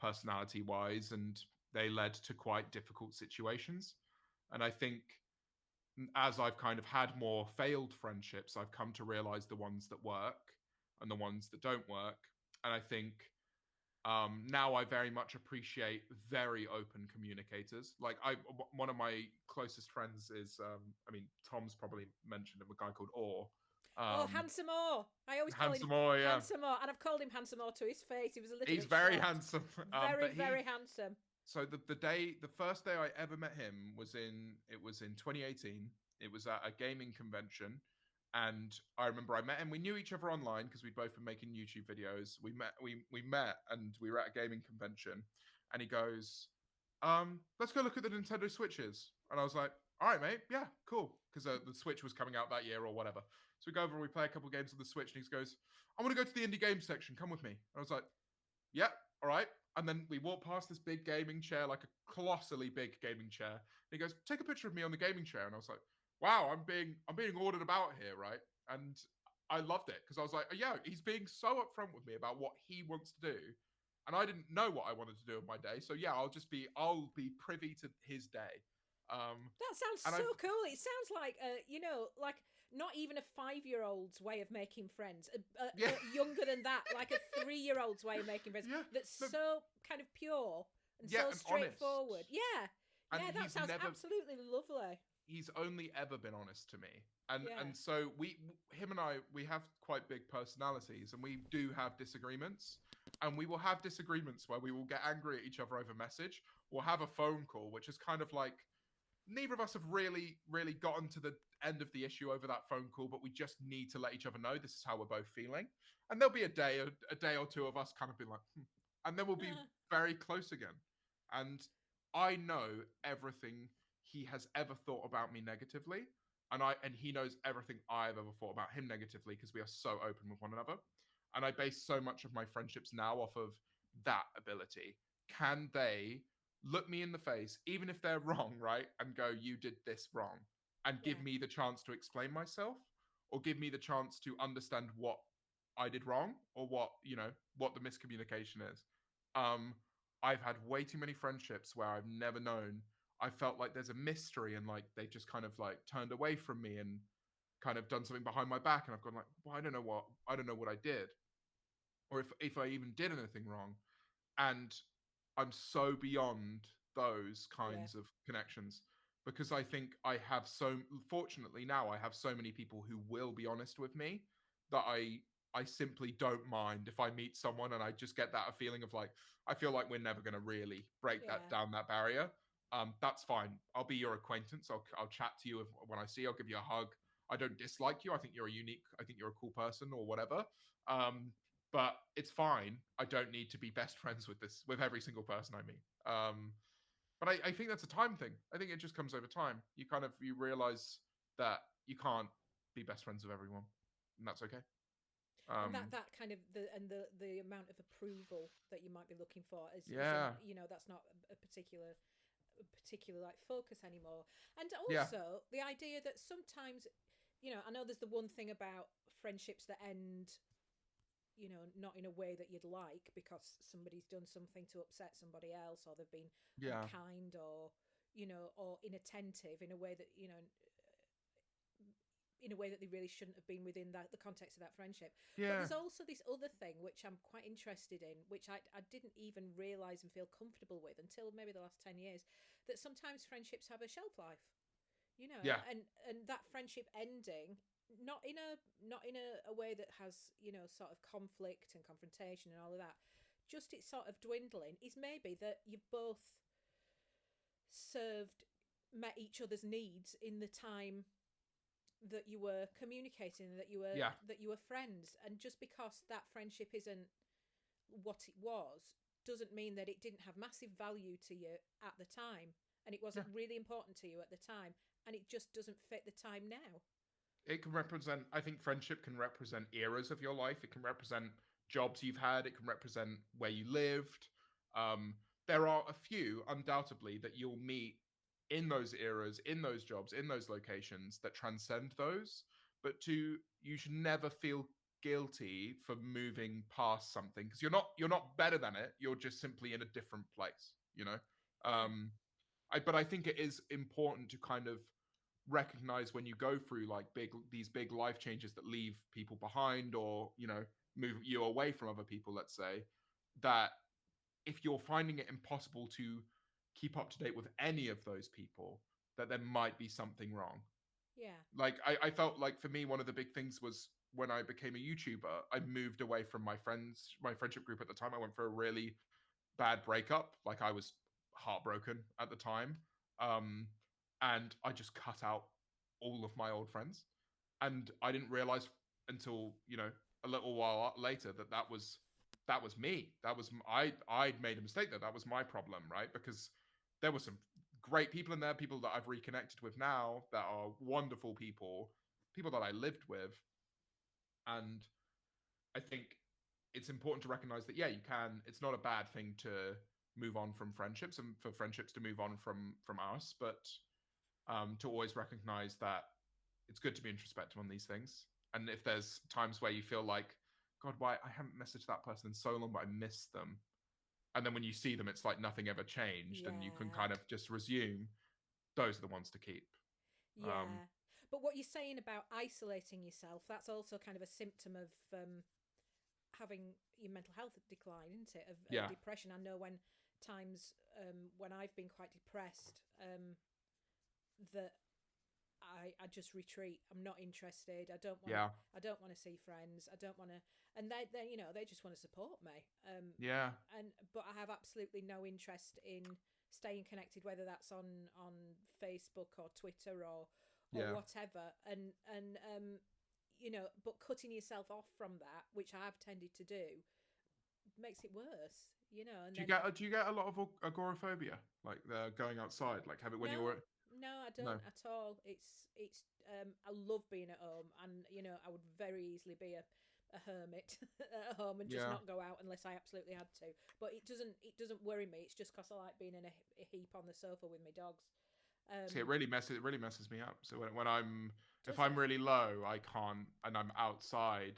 personality wise, and they led to quite difficult situations. And I think as I've kind of had more failed friendships, I've come to realize the ones that work and the ones that don't work. And I think now I very much appreciate very open communicators. Like one of my closest friends is, I mean, Tom's probably mentioned him, a guy called Orr. oh, Um, handsome Orr. I always call him Handsome Orr, yeah. handsome Orr, and I've called him handsome Orr to his face. He was a little He's bit very short. handsome. Very, But very handsome. so the first day I ever met him was in 2018. It was at a gaming convention, and I remember I met him. We knew each other online because we'd both been making YouTube videos. We met, and we were at a gaming convention, and he goes, let's go look at the Nintendo Switches. And I was like, all right, mate, yeah, cool, because the Switch was coming out that year or whatever. So we go over and we play a couple games on the Switch, and he goes, I want to go to the indie game section. Come with me. And I was like, yeah, all right. And then we walk past this big gaming chair, like a colossally big gaming chair. And he goes, take a picture of me on the gaming chair. And I was like, wow, I'm being ordered about here, right? And I loved it because I was like, oh, yeah, he's being so upfront with me about what he wants to do. And I didn't know what I wanted to do in my day. So yeah, I'll be privy to his day. That sounds And so cool. It sounds like, like not even a 5-year-old's way of making friends. yeah, Younger than that, like a 3-year-old's way of making friends. yeah, That's no, so kind of pure and yeah, so and straightforward. honest. Yeah, And yeah, that sounds absolutely lovely. he's only ever been honest to me. and Yeah, and so him and I, we have quite big personalities, and we do have disagreements, and we will have disagreements where we will get angry at each other over message. We'll have a phone call, which is kind of like neither of us have really gotten to the end of the issue over that phone call, but we just need to let each other know this is how we're both feeling. And there'll be a day or two of us kind of being like, and then we'll be very close again. And I know everything he has ever thought about me negatively, and he knows everything I've ever thought about him negatively because we are so open with one another. And I base so much of my friendships now off of that ability. Can they look me in the face, even if they're wrong, right? And go, you did this wrong. And give yeah, me the chance to explain myself, or give me the chance to understand what I did wrong, or what the miscommunication is. Um, I've had way too many friendships where I've never known. I felt like there's a mystery, and like they just kind of like turned away from me and kind of done something behind my back, and I've gone like, well, I don't know what I did, or if I even did anything wrong. And I'm so beyond those yeah, kinds of connections because I think I have so fortunately now I have so many people who will be honest with me that I simply don't mind if I meet someone and I just get that feeling of like I feel like we're never going to really break that yeah, down that barrier. That's fine. I'll be your acquaintance. I'll chat to you when I see you. I'll give you a hug. I don't dislike you. I think you're a unique. I think you're a cool person or whatever. Um, but it's fine. I don't need to be best friends with every single person I meet. But I think that's a time thing. I think it just comes over time. You realize that you can't be best friends with everyone, and that's okay. and that Um, that kind of the amount of approval that you might be looking for isn't, yeah, that's not a particular like focus anymore. And yeah, also the idea that sometimes, I know there's the one thing about friendships that end, not in a way that you'd like because somebody's done something to upset somebody else, or they've been yeah, unkind, or or inattentive in a way that in a way that they really shouldn't have been within the context of that friendship. But Yeah. there's also this other thing which I'm quite interested in, which I didn't even realise and feel comfortable with until maybe the last 10 years, that sometimes friendships have a shelf life, you know, Yeah. and that friendship ending, not in a way that has, you know, sort of conflict and confrontation and all of that, just it's sort of dwindling, is maybe that you've both served met each other's needs in the time that you were communicating, Yeah. that you were friends. And just because that friendship isn't what it was doesn't mean that it didn't have massive value to you at the time, and it Yeah. wasn't really important to you at the time, and it just doesn't fit the time now. It can represent, I think friendship can represent eras of your life. It can represent jobs you've had. It can represent where you lived. There are a few, undoubtedly, that you'll meet in those eras, in those jobs, in those locations that transcend those. But you should never feel guilty for moving past something, because you're not better than it. You're just simply in a different place, you know? Yeah, Um, but I think it is important to kind of recognize when you go through like these big life changes that leave people behind, or move you away from other people, let's say, that if you're finding it impossible to keep up to date with any of those people, that there might be something wrong. yeah, Like I felt like for me, one of the big things was when I became a YouTuber, I moved away from my friendship group at the time. I went for a really bad breakup. Like I was heartbroken at the time. Um, and I just cut out all of my old friends. And I didn't realize until, a little while later that was me. I'd made a mistake there. That was my problem, right? Because there were some great people in there, people that I've reconnected with now that are wonderful people that I lived with. And I think it's important to recognize that, yeah, you can. It's not a bad thing to move on from friendships and for friendships to move on from us, but to always recognize that it's good to be introspective on these things. And if there's times where you feel like, God, why I haven't messaged that person in so long, but I missed them. And then when you see them, it's like nothing ever changed, and you can yeah, kind of just resume. Those are the ones to keep. Um, yeah. But what you're saying about isolating yourself, that's also kind of a symptom of having your mental health decline, isn't it? Of yeah, depression. I know when times when I've been quite depressed, that I just retreat. I'm not interested. yeah, I don't want to see friends. I don't want to. And they you know they just want to support me. yeah, And but I have absolutely no interest in staying connected, whether that's on Facebook or Twitter or yeah. whatever. And you know, but cutting yourself off from that, which I have tended to do, makes it worse. You know, and then Do you get a lot of agoraphobia, like the going outside, like have it when you no, were no, I no, don't at all. It's I love being at home, and you know, I would very easily be a hermit at home and just yeah. not go out unless I absolutely had to. But it doesn't worry me. It's just because I like being in a heap on the sofa with my dogs. See, Um, it really messes me up. So when I'm if does I'm it? really low, I can't, and I'm outside,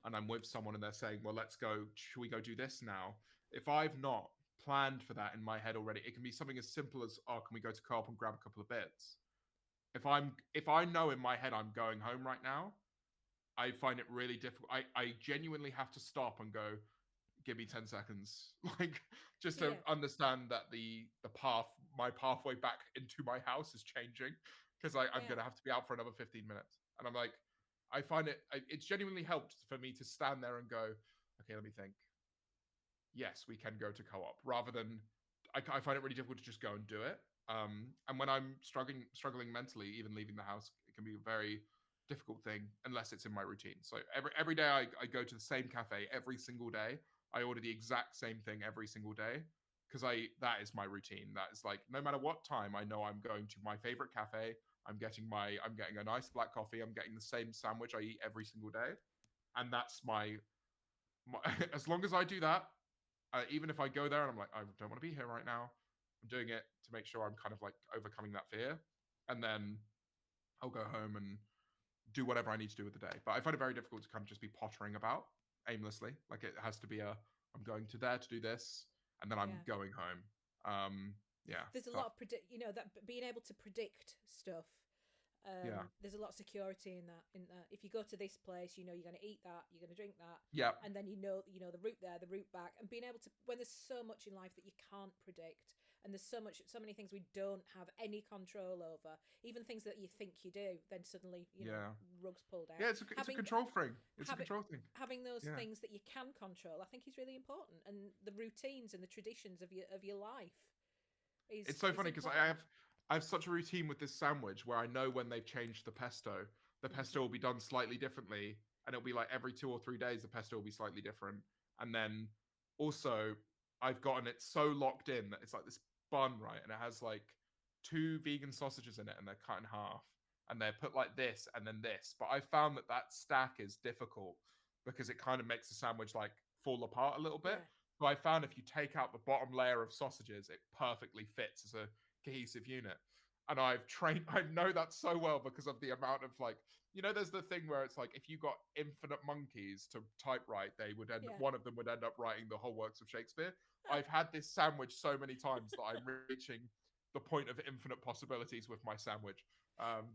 and I'm with someone, and they're saying, "Well, let's go. Should we go do this now?" If I've not planned for that in my head already, it can be something as simple as, "Oh, can we go to Co-op and grab a couple of bits?" If I know in my head I'm going home right now, I find it really difficult. I genuinely have to stop and go, give me 10 seconds, like, just to Yeah, understand that my pathway back into my house is changing, because I'm yeah, gonna have to be out for another 15 minutes. And I'm like, I find it's genuinely helped for me to stand there and go, okay, let me think. Yes, we can go to Co-op, rather than I find it really difficult to just go and do it. And when I'm struggling mentally, even leaving the house, it can be a very difficult thing unless it's in my routine. So every day I go to the same cafe every single day. I order the exact same thing every single day, because I that is my routine. That is like, no matter what time, I know I'm going to my favorite cafe. I'm getting a nice black coffee. I'm getting the same sandwich I eat every single day, and that's my as long as I do that, even if I go there and I'm like, I don't want to be here right now, I'm doing it to make sure I'm kind of like overcoming that fear. And then I'll go home and do whatever I need to do with the day. But I find it very difficult to kind of just be pottering about aimlessly. Like it has to be I'm going to there to do this, and then I'm yeah. going home. Yeah. There's a So lot of you know, that being able to predict stuff. Yeah. There's a lot of security in that. If you go to this place, you're going to eat that, you're going to drink that, Yeah. and then the route there, the route back, and being able to, when there's so much in life that you can't predict, and there's so many things we don't have any control over, even things that you think you do, then suddenly Yeah. rugs pulled out. Yeah, it's a control thing. It's a having control thing. having those Yeah. things that you can control, I think, is really important, and the routines and the traditions of your life It's so is funny because important. I have such a routine with this sandwich where I know when they've changed the pesto. The pesto will be done slightly differently, and it'll be like every 2 or 3 days the pesto will be slightly different. And then also I've gotten it so locked in that it's like this bun, right? And it has like 2 vegan sausages in it, and they're cut in half, and they're put like this and then this. But I found that that stack is difficult because it kind of makes the sandwich like fall apart a little bit. Yeah, But I found if you take out the bottom layer of sausages, it perfectly fits as a cohesive unit. And I know that so well because of the amount of like, there's the thing where it's like if you got infinite monkeys to typewrite, yeah. one of them would end up writing the whole works of Shakespeare. I've had this sandwich so many times that I'm reaching the point of infinite possibilities with my sandwich.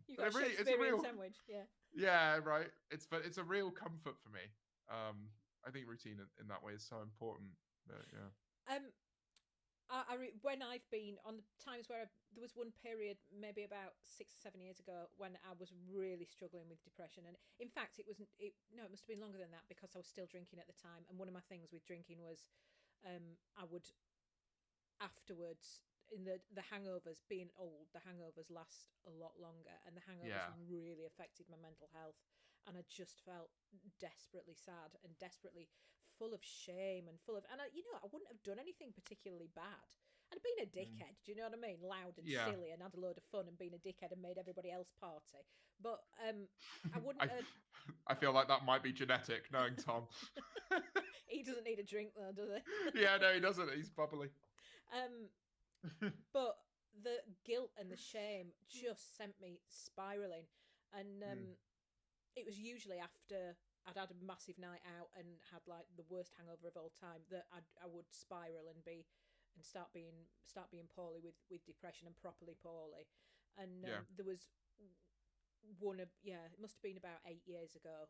You But got a it's a Shakespearean real, sandwich, yeah. yeah, right. It's a real comfort for me. I think routine in that way is so important. But yeah. Um, when I've been on the times where there was one period, maybe about 6 or 7 years ago, when I was really struggling with depression, and in fact, it must have been longer than that because I was still drinking at the time. And one of my things with drinking was, I would afterwards in the hangovers, being old, the hangovers last a lot longer, and the hangovers Yeah. really affected my mental health, and I just felt desperately sad and desperately full of shame and I wouldn't have done anything particularly bad. I'd been a dickhead, do you know what I mean? Loud and Yeah. silly and had a load of fun and been a dickhead and made everybody else party, but I wouldn't I have. I feel like that might be genetic, knowing Tom. He doesn't need a drink though, does Yeah, no, he doesn't. He's bubbly. he? But the guilt and the shame just sent me spiraling, and it was usually after I'd had a massive night out and had like the worst hangover of all time that I would spiral and start being poorly with depression, and properly poorly. And Yeah. there was it must have been about 8 years ago,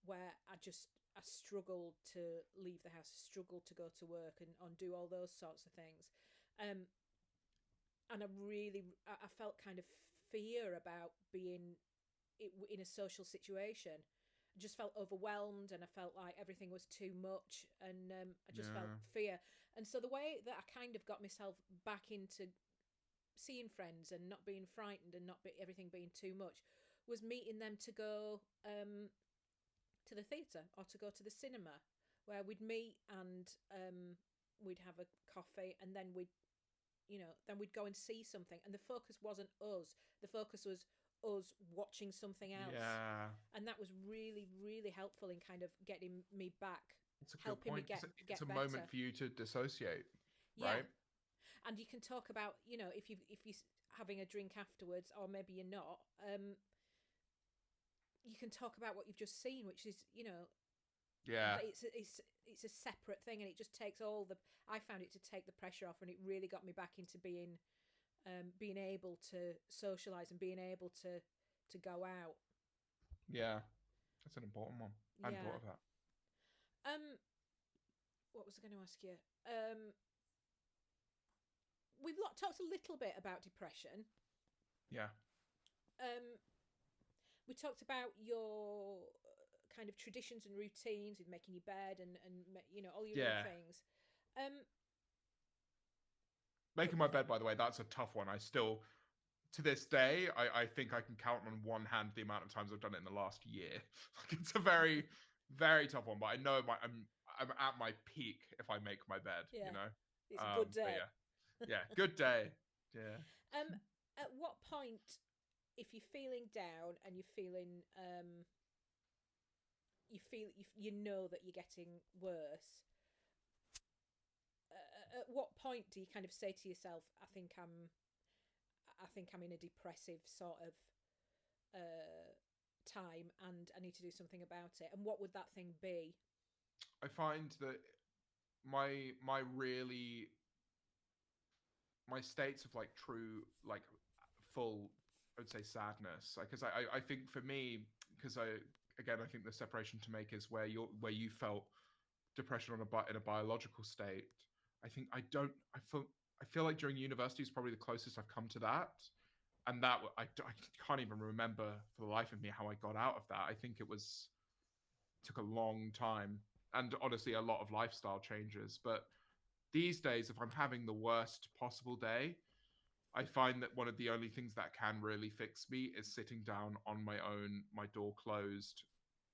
where I struggled to leave the house, struggled to go to work and do all those sorts of things. And I felt kind of fear about being in a social situation. I just felt overwhelmed, and I felt like everything was too much, and I just felt Yeah. fear. And so the way that I kind of got myself back into seeing friends and not being frightened and everything being too much was meeting them to go to the theatre or to go to the cinema, where we'd meet and we'd have a coffee, and then we'd go and see something, and the focus wasn't us, the focus was us watching something else. Yeah. And that was really, really helpful in kind of getting me back, It's a good helping me point. get It's a better. moment for you to dissociate, Yeah. right? And you can talk about, if you're having a drink afterwards, or maybe you're not, you can talk about what you've just seen, which is, Yeah. it's a separate thing, and it just takes I found it to take the pressure off, and it really got me back into being able to socialize and being able to go out. Yeah. That's an important one. I hadn't thought Yeah. of that. What was I going to ask you? We've talked a little bit about depression. Yeah. We talked about your kind of traditions and routines with making your bed and all your other things. Making my bed, by the way, that's a tough one. I still, to this day, I think I can count on one hand the amount of times I've done it in the last year. Like, it's a very, very tough one. But I know I'm at my peak if I make my bed. Yeah. It's a good day. Yeah, good day. Yeah. At what point, if you're feeling down and you're feeling you know that you're getting worse, at what point do you kind of say to yourself, I think I'm in a depressive sort of time, and I need to do something about it? And what would that thing be? I find that my states of like true, like full I would say sadness, because I think for me, because I think the separation to make is where you felt depression in a biological state. I think I feel like during university is probably the closest I've come to that, and that I can't even remember for the life of me how I got out of that. I think took a long time, and honestly a lot of lifestyle changes. But these days, if I'm having the worst possible day, I find that one of the only things that can really fix me is sitting down on my own, my door closed,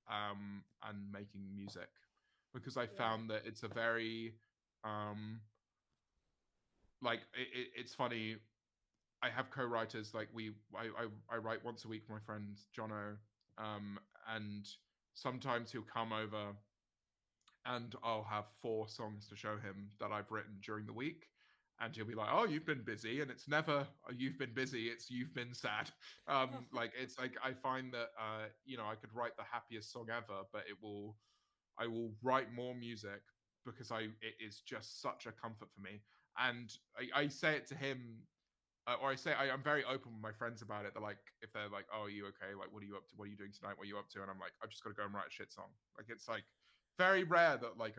and making music, because I Right. found that it's a very like it's funny. I have co-writers, like I write once a week with my friend Jono, and sometimes he'll come over and I'll have 4 songs to show him that I've written during the week. And he'll be like, "Oh, you've been busy," and it's never "you've been busy." It's "you've been sad." Like it's like I find that I could write the happiest song ever, but I will write more music because it is just such a comfort for me. And I say it to him, or I'm very open with my friends about it. They're like, if they're like, "Oh, are you okay? Like, what are you up to? What are you doing tonight? What are you up to?" And I'm like, "I've just got to go and write a shit song." Like, it's like very rare that like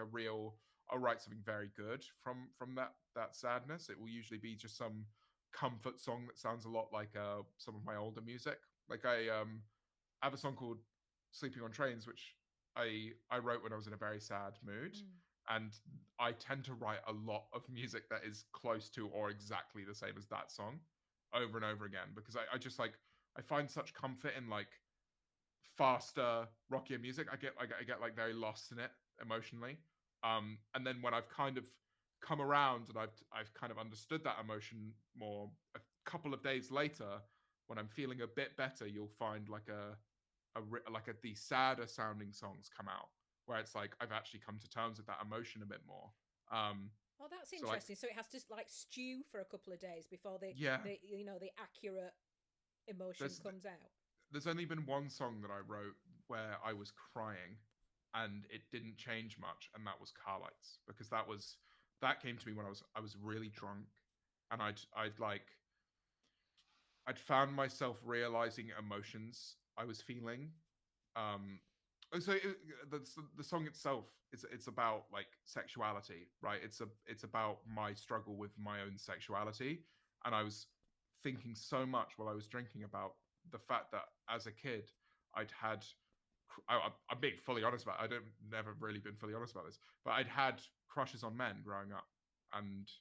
I'll write something very good from that sadness. It will usually be just some comfort song that sounds a lot like some of my older music. Like I have a song called "Sleeping on Trains," which I wrote when I was in a very sad mood. Mm. And I tend to write a lot of music that is close to or exactly the same as that song over and over again, because I just like I find such comfort in like faster, rockier music. I get like very lost in it emotionally. And then when I've kind of come around and I've kind of understood that emotion more, a couple of days later, when I'm feeling a bit better, you'll find like these sadder sounding songs come out where it's like I've actually come to terms with that emotion a bit more. Um, Oh, that's so like interesting. So it has to like stew for a couple of days before yeah, the accurate emotion there's comes out. there's only been one song that I wrote where I was crying and it didn't change much, and that was Car Lights, because that came to me when I was really drunk, and I'd found myself realizing emotions I was feeling. Um, so the song itself, it's about like sexuality, right? It's about my struggle with my own sexuality, and I was thinking so much while I was drinking about the fact that as a kid I'd had I'm being fully honest about it. I don't never really been fully honest about this, but I'd had crushes on men growing up, and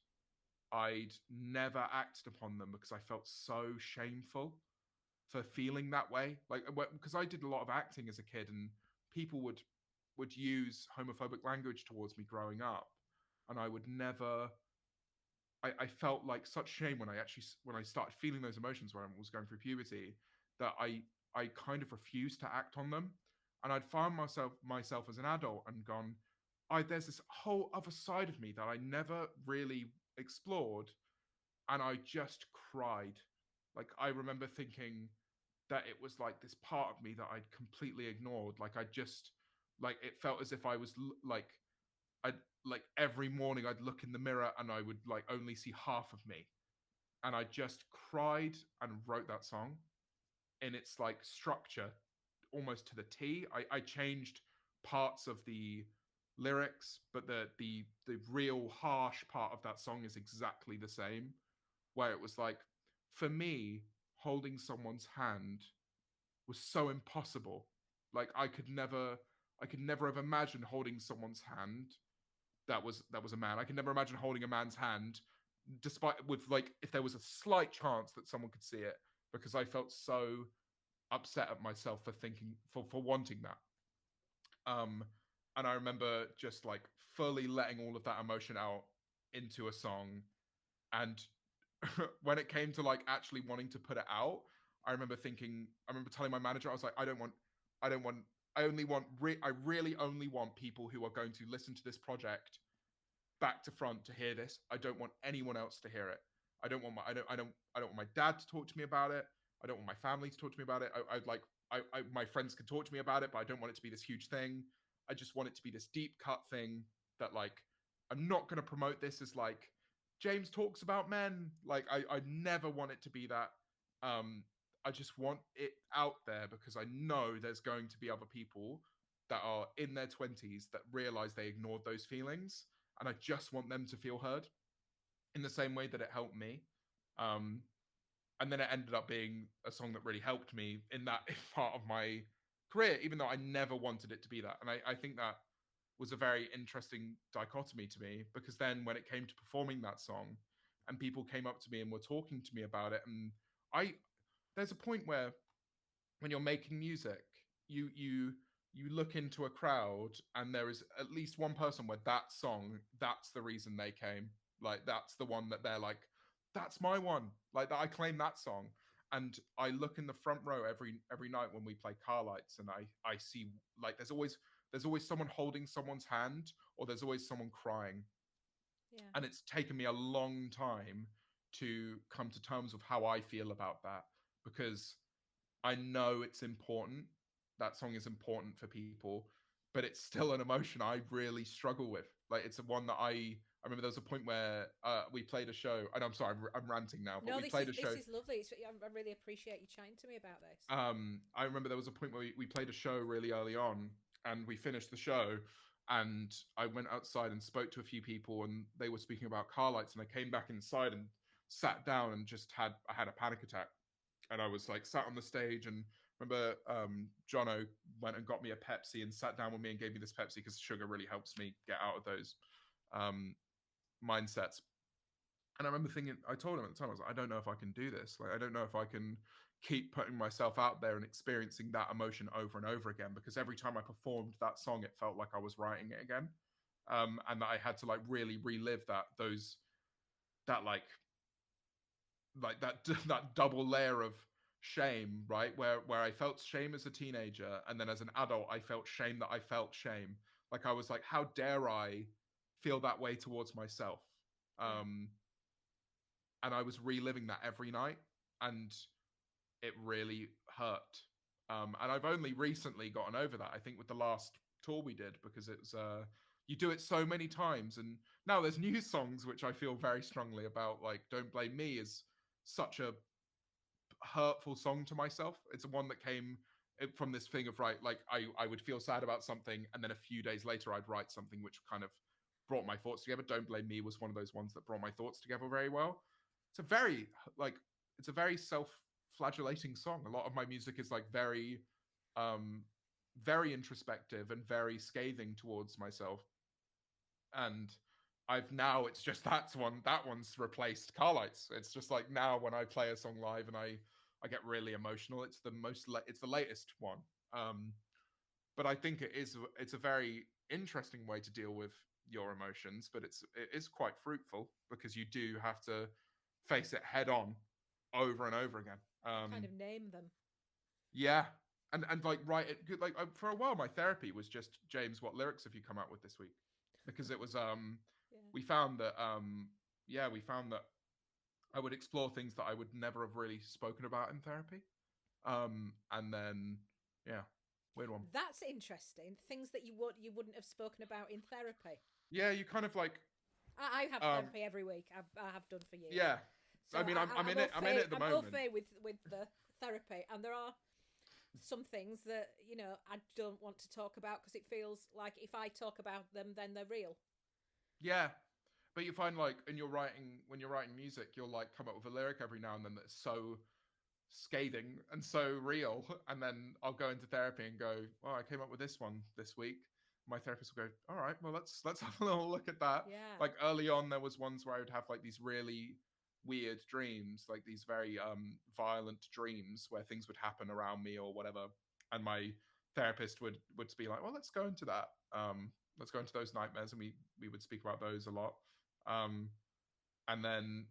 I'd never acted upon them because I felt so shameful for feeling that way. Like, because I did a lot of acting as a kid, and people would use homophobic language towards me growing up, and I would never. I felt like such shame when I started feeling those emotions when I was going through puberty, that I kind of refused to act on them, and I'd found myself as an adult and gone, there's this whole other side of me that I never really explored, and I just cried. Like, I remember thinking that it was like this part of me that I'd completely ignored. Like, I just like it felt as if I was like I'd like every morning I'd look in the mirror and I would like only see half of me, and I just cried and wrote that song in its like structure almost to the T. I changed parts of the lyrics, but the real harsh part of that song is exactly the same, where it was like, for me, holding someone's hand was so impossible. Like, I could never have imagined holding someone's hand that was a man. I can never imagine holding a man's hand, despite with like if there was a slight chance that someone could see it, because I felt so upset at myself for thinking for wanting that. Um, and I remember just like fully letting all of that emotion out into a song, and when it came to like actually wanting to put it out, I remember telling my manager, I was like, I don't want, I only want, I really only want people who are going to listen to this project back to front to hear this. I don't want anyone else to hear it. I don't want my dad to talk to me about it. I don't want my family to talk to me about it. I'd like, my friends can talk to me about it, but I don't want it to be this huge thing. I just want it to be this deep cut thing that like, I'm not going to promote this as like, James talks about men. Like, I never want it to be that. just want it out there because I know there's going to be other people that are in their 20s that realize they ignored those feelings, and I just want them to feel heard in the same way that it helped me. Um, and then it ended up being a song that really helped me in that part of my career, even though I never wanted it to be that. And I think that was a very interesting dichotomy to me, because then when it came to performing that song and people came up to me and were talking to me about it, and I there's a point where when you're making music, you look into a crowd and there is at least one person where that song, that's the reason they came. Like that's the one that they're like, that's my one. Like that I claim that song. And I look in the front row every night when we play Car Lights, and I see like there's always someone holding someone's hand, or there's always someone crying. Yeah. And it's taken me a long time to come to terms with how I feel about that, because I know it's important. That song is important for people, but it's still an emotion I really struggle with. Like it's a one that I remember there was a point where we played a show, and I'm sorry, I'm ranting now, but No, we this played is a this show. is lovely. I really appreciate you chatting to me about this. I remember there was a point where we played a show really early on, and we finished the show, and I went outside and spoke to a few people, and they were speaking about car lights, and I came back inside and sat down and I had a panic attack, and I was like sat on the stage, and remember Jono went and got me a Pepsi and sat down with me and gave me this Pepsi because sugar really helps me get out of those um, mindsets. And I remember thinking, I told him at the time, I was like, I don't know if I can do this. Like, I don't know if I can keep putting myself out there and experiencing that emotion over and over again, because every time I performed that song, it felt like I was writing it again. And that I had to like really relive that that that double layer of shame, right? Where I felt shame as a teenager, and then as an adult, I felt shame that I felt shame. Like I was like, how dare I feel that way towards myself? Yeah. Um, and I was reliving that every night, and it really hurt. And I've only recently gotten over that. I think with the last tour we did, because it was you do it so many times, and now there's new songs which I feel very strongly about. Like "Don't Blame Me" is such a hurtful song to myself. It's one that came from this thing of right, like I would feel sad about something, and then a few days later I'd write something which kind of brought my thoughts together. "Don't Blame Me" was one of those ones that brought my thoughts together very well. It's a very like it's a very self-flagellating song. A lot of my music is like um very introspective and very scathing towards myself. And I've now it's just that one's replaced Car Lights. It's just like now when I play a song live and I get really emotional, it's it's the latest one. But I think it's a very interesting way to deal with your emotions, but it is quite fruitful because you do have to face it head on over and over again. And kind of name them. Yeah. And like write it like for a while my therapy was just, James, what lyrics have you come out with this week? Because it was Yeah. we found that we found that I would explore things that I would never have really spoken about in therapy. And then yeah, weird one. That's interesting. Things that you wouldn't have spoken about in therapy. Yeah, you kind of like I have therapy every week. I have done for years. yeah. I So mean, I'm I'm in it. I'm in it at the I'm au moment. fait with the therapy, and there are some things that I don't want to talk about because it feels like if I talk about them, then they're real. Yeah, but you find like, and when you're writing music, you'll like come up with a lyric every now and then that's so scathing and so real, and then I'll go into therapy and go, well, I came up with this one this week. My therapist will go, all right, well, let's have a little look at that. Yeah. Like early on there was ones where I would have like these really weird dreams, like these very violent dreams where things would happen around me or whatever, and my therapist would be like, well, let's go into that, let's go into those nightmares, and we would speak about those a lot. And then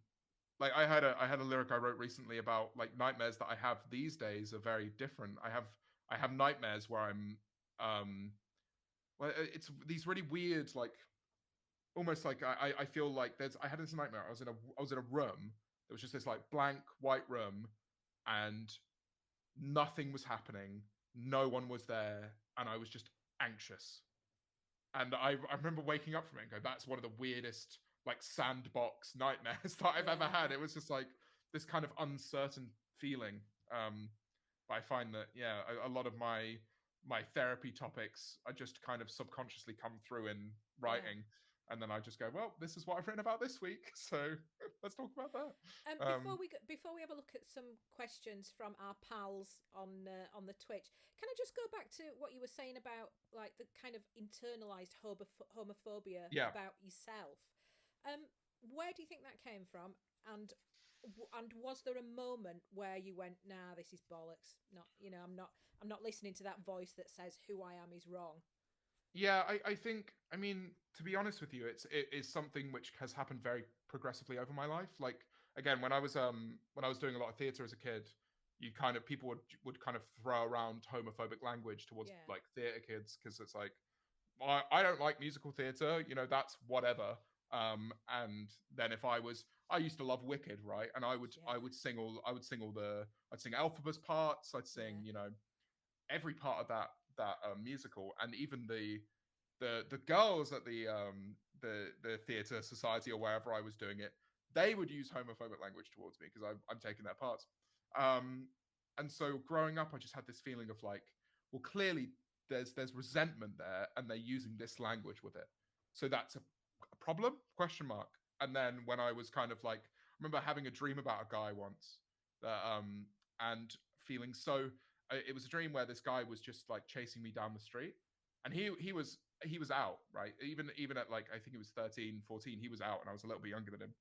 like I had a lyric I wrote recently about like nightmares that I have these days are very different. I have nightmares where I'm well, it's these really weird, like almost like I feel like I had this nightmare. I was in a room. There was just this like blank white room, and nothing was happening. No one was there, and I was just anxious. And I remember waking up from it and go, that's one of the weirdest like sandbox nightmares that I've ever had. Yeah. It was just like this kind of uncertain feeling. But I find that a lot of my therapy topics I just kind of subconsciously come through in writing, and then I just go, well, this is what I've written about this week, so let's talk about that. Before we have a look at some questions from our pals on the Twitch, can I just go back to what you were saying about like the kind of internalized homophobia about yourself? Where do you think that came from? And was there a moment where you went, nah, this is bollocks? Not, I'm not listening to that voice that says who I am is wrong. Yeah, I think, I mean, to be honest with you, it is something which has happened very progressively over my life. Like, again, when I was doing a lot of theatre as a kid, people would kind of throw around homophobic language towards like theatre kids, because it's like, I don't like musical theatre, that's whatever. And then I used to love Wicked, right? And I would sing I'd sing Elphaba's parts, I'd sing, every part of that musical, and even the girls at the theatre society or wherever I was doing it, they would use homophobic language towards me because I'm taking their parts. And so growing up, I just had this feeling of like, well, clearly there's resentment there, and they're using this language with it, so that's a problem? Question mark. And then when I was kind of like, I remember having a dream about a guy once that and feeling so. It was a dream where this guy was just like chasing me down the street, and he was out, right? Even at like, I think he was 13, 14, he was out, and I was a little bit younger than him.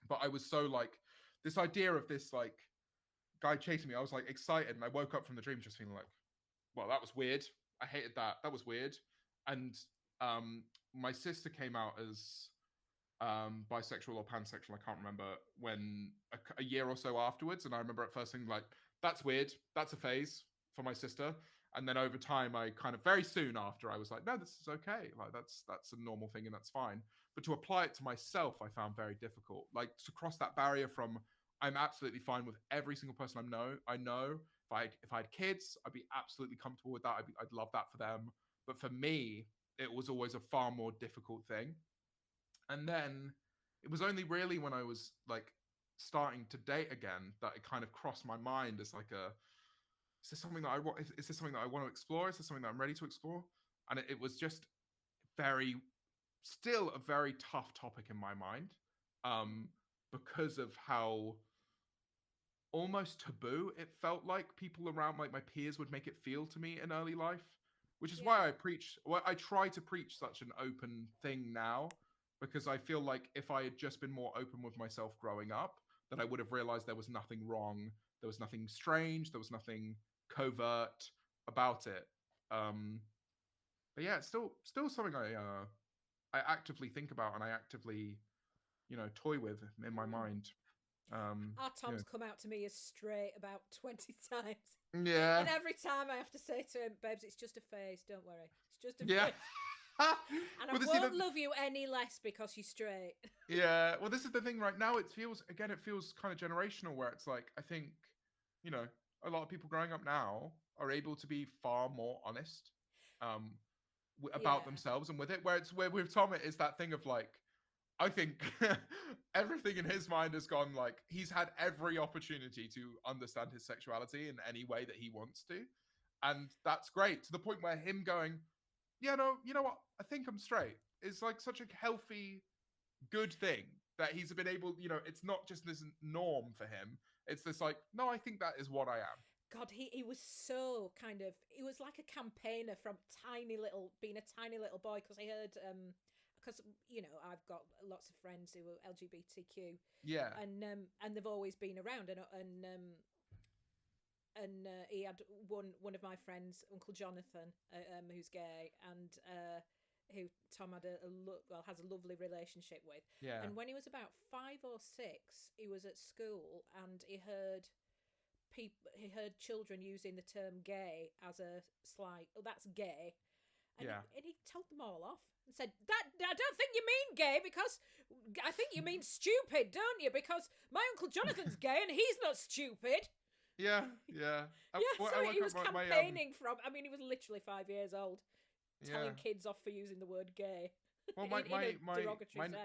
But I was so like, this idea of this like guy chasing me, I was like excited, and I woke up from the dream just feeling like, well, that was weird. I hated that. That was weird. And my sister came out as bisexual or pansexual, I can't remember, when a year or so afterwards. And I remember at first thinking like, that's weird, that's a phase for my sister. And then over time, I kind of very soon after, I was like, no, this is okay, like that's a normal thing and that's fine. But to apply it to myself, I found very difficult, like to cross that barrier from I'm absolutely fine with every single person I know. If I had kids, I'd be absolutely comfortable with that. I'd love that for them. But for me, it was always a far more difficult thing. And then it was only really when I was like starting to date again that it kind of crossed my mind as like is this something that I want? Is this something that I want to explore? Is this something that I'm ready to explore? And it was just still a very tough topic in my mind, because of how almost taboo it felt like people around, like my peers, would make it feel to me in early life, which is why I try to preach such an open thing now, because I feel like if I had just been more open with myself growing up, that I would have realized there was nothing wrong, there was nothing strange, there was nothing covert about it. But yeah, it's still something I actively think about, and I actively, toy with in my mind. Our Tom's come out to me as straight about 20 times. Yeah. And every time I have to say to him, babes, it's just a phase, don't worry. It's just a phase. And I won't love you any less because you're straight. Yeah. Well, this is the thing right now. It feels kind of generational, where it's like, I think, a lot of people growing up now are able to be far more honest about themselves and with it. Where with Tom, it is that thing of like, I think everything in his mind has gone like, he's had every opportunity to understand his sexuality in any way that he wants to. And that's great, to the point where him going, yeah, no, you know what? I think I'm straight is like such a healthy, good thing that he's been able, it's not just this norm for him. It's this like, no, I think that is what I am. God, he was so kind of, he was like a campaigner from being a tiny little boy, because I heard, because I've got lots of friends who are LGBTQ, and they've always been around, and he had one of my friends, Uncle Jonathan, who's gay, and who Tom had has a lovely relationship with. Yeah. And when he was about 5 or 6, he was at school and he heard children using the term gay as a slight, oh, that's gay. And he told them all off and said, "That I don't think you mean gay, because I think you mean stupid, don't you? Because my Uncle Jonathan's gay and he's not stupid." Yeah. So he was campaigning from. I mean, he was literally 5 years old, telling kids off for using the word gay. Well, in a derogatory sense.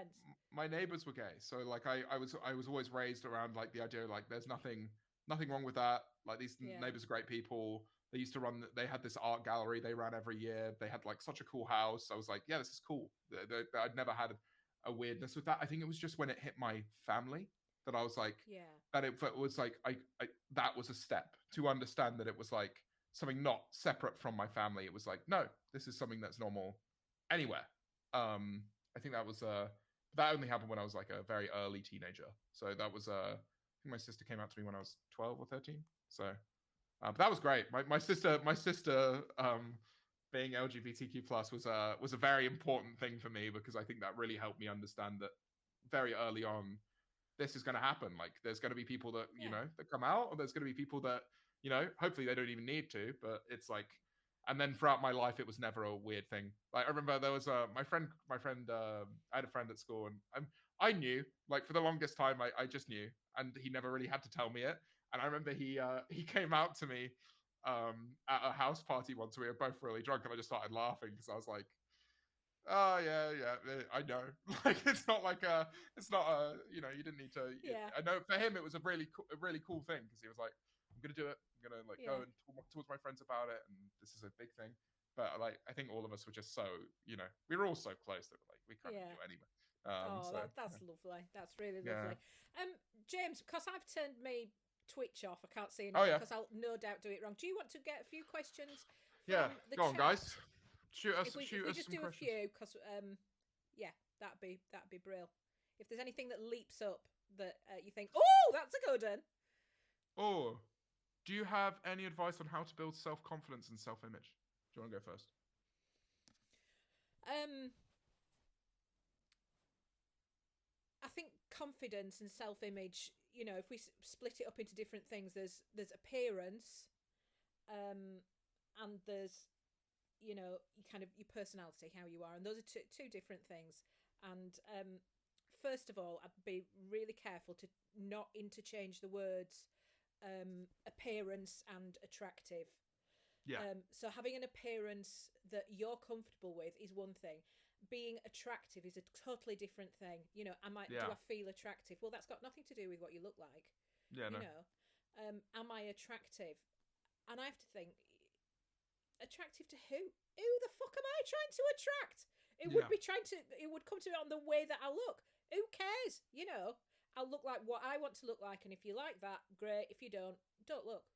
My neighbors were gay, so like I was always raised around like the idea like there's nothing nothing wrong with that. Like these Yeah. neighbors are great people. They used to run. They had this art gallery they ran every year. They had like such a cool house. I was like, yeah, this is cool. I'd never had a weirdness with that. I think it was just when it hit my family that I was like, Yeah. that it was like I that was a step to understand that it was like something not separate from my family. It was like, no, this is something that's normal anywhere. I think that was that only happened when I was like a very early teenager. So that was I think my sister came out to me when I was 12 or 13. So but that was great. My sister being LGBTQ plus was a very important thing for me because I think that really helped me understand that very early on this is going to happen. Like, there's going to be people that Yeah. that come out, or there's going to be people that hopefully they don't even need to. But it's like, and then throughout my life, it was never a weird thing. Like, I remember there was my friend. I had a friend at school, and I knew, like, for the longest time, I just knew, and he never really had to tell me it. And I remember he came out to me at a house party once. We were both really drunk, and I just started laughing because I was like, oh yeah, yeah, I know. Like it's not a, you didn't need to. Yeah. I know for him it was a really cool thing because he was like, I'm gonna do it. I'm gonna like go Yeah. and talk to my friends about it, and this is a big thing. But like, I think all of us were just so, we were all so close that we're like, we kind of knew Yeah. anyway. Oh, So that's lovely. That's really yeah, lovely. James, because I've turned my Twitch off, I can't see oh anything yeah, because I'll no doubt do it wrong. Do you want to get a few questions yeah. from the Go on, guys. chat? Shoot us, If shoot we us just some do a questions. few, because yeah, that'd be brilliant. If there's anything that leaps up that you think, oh, that's a good one. Or do you have any advice on how to build self confidence and self image? Do you want to go first? Um, I think confidence and self image. If we split it up into different things, there's appearance, and there's you kind of your personality, how you are, and those are two different things. And first of all, I'd be really careful to not interchange the words appearance and attractive. Yeah, So having an appearance that you're comfortable with is one thing. Being attractive is a totally different thing. Do I yeah, feel attractive? Well, that's got nothing to do with what you look like. yeah. You No, know, am I attractive? And I have to think, attractive to who? Who the fuck am I trying to attract? yeah, It would come to it on the way that I look. Who cares? I'll look like what I want to look like, and if you like that, great. If you don't look.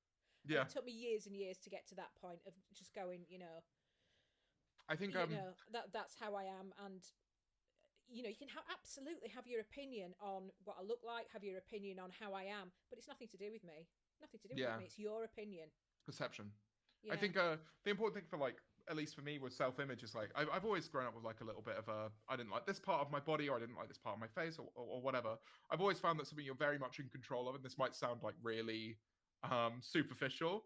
And it yeah. took me years and years to get to that point of just going, I think that's how I am. And you can absolutely have your opinion on what I look like, have your opinion on how I am, but it's nothing to do with me. Nothing to do with yeah, me. It's your opinion. perception. I Yeah. think the important thing for, like, at least for me with self image is like I've always grown up with like a little bit of a, I didn't like this part of my body, or I didn't like this part of my face, or whatever. I've always found that something you're very much in control of, and this might sound like really superficial,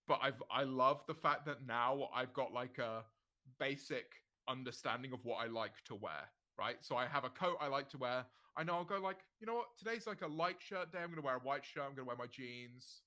but I love the fact that now I've got like a basic understanding of what I like to wear. Right, so I have a coat I like to wear. I know I'll go like, you know what, today's like a light shirt day. I'm gonna wear a white shirt. I'm gonna wear my jeans.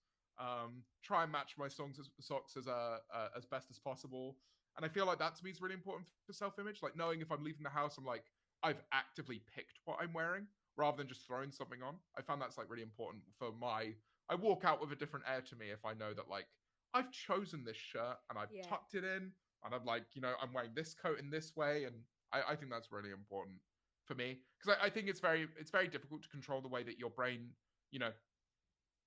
Try and match my socks as best as possible. And I feel like that to me is really important for self image. Like, knowing if I'm leaving the house, I'm like, I've actively picked what I'm wearing rather than just throwing something on. I found that's like really important for my. I walk out with a different air to me if I know that, like, I've chosen this shirt and I've Yeah. tucked it in, and I'm like, I'm wearing this coat in this way, and I think that's really important for me because I think it's very difficult to control the way that your brain,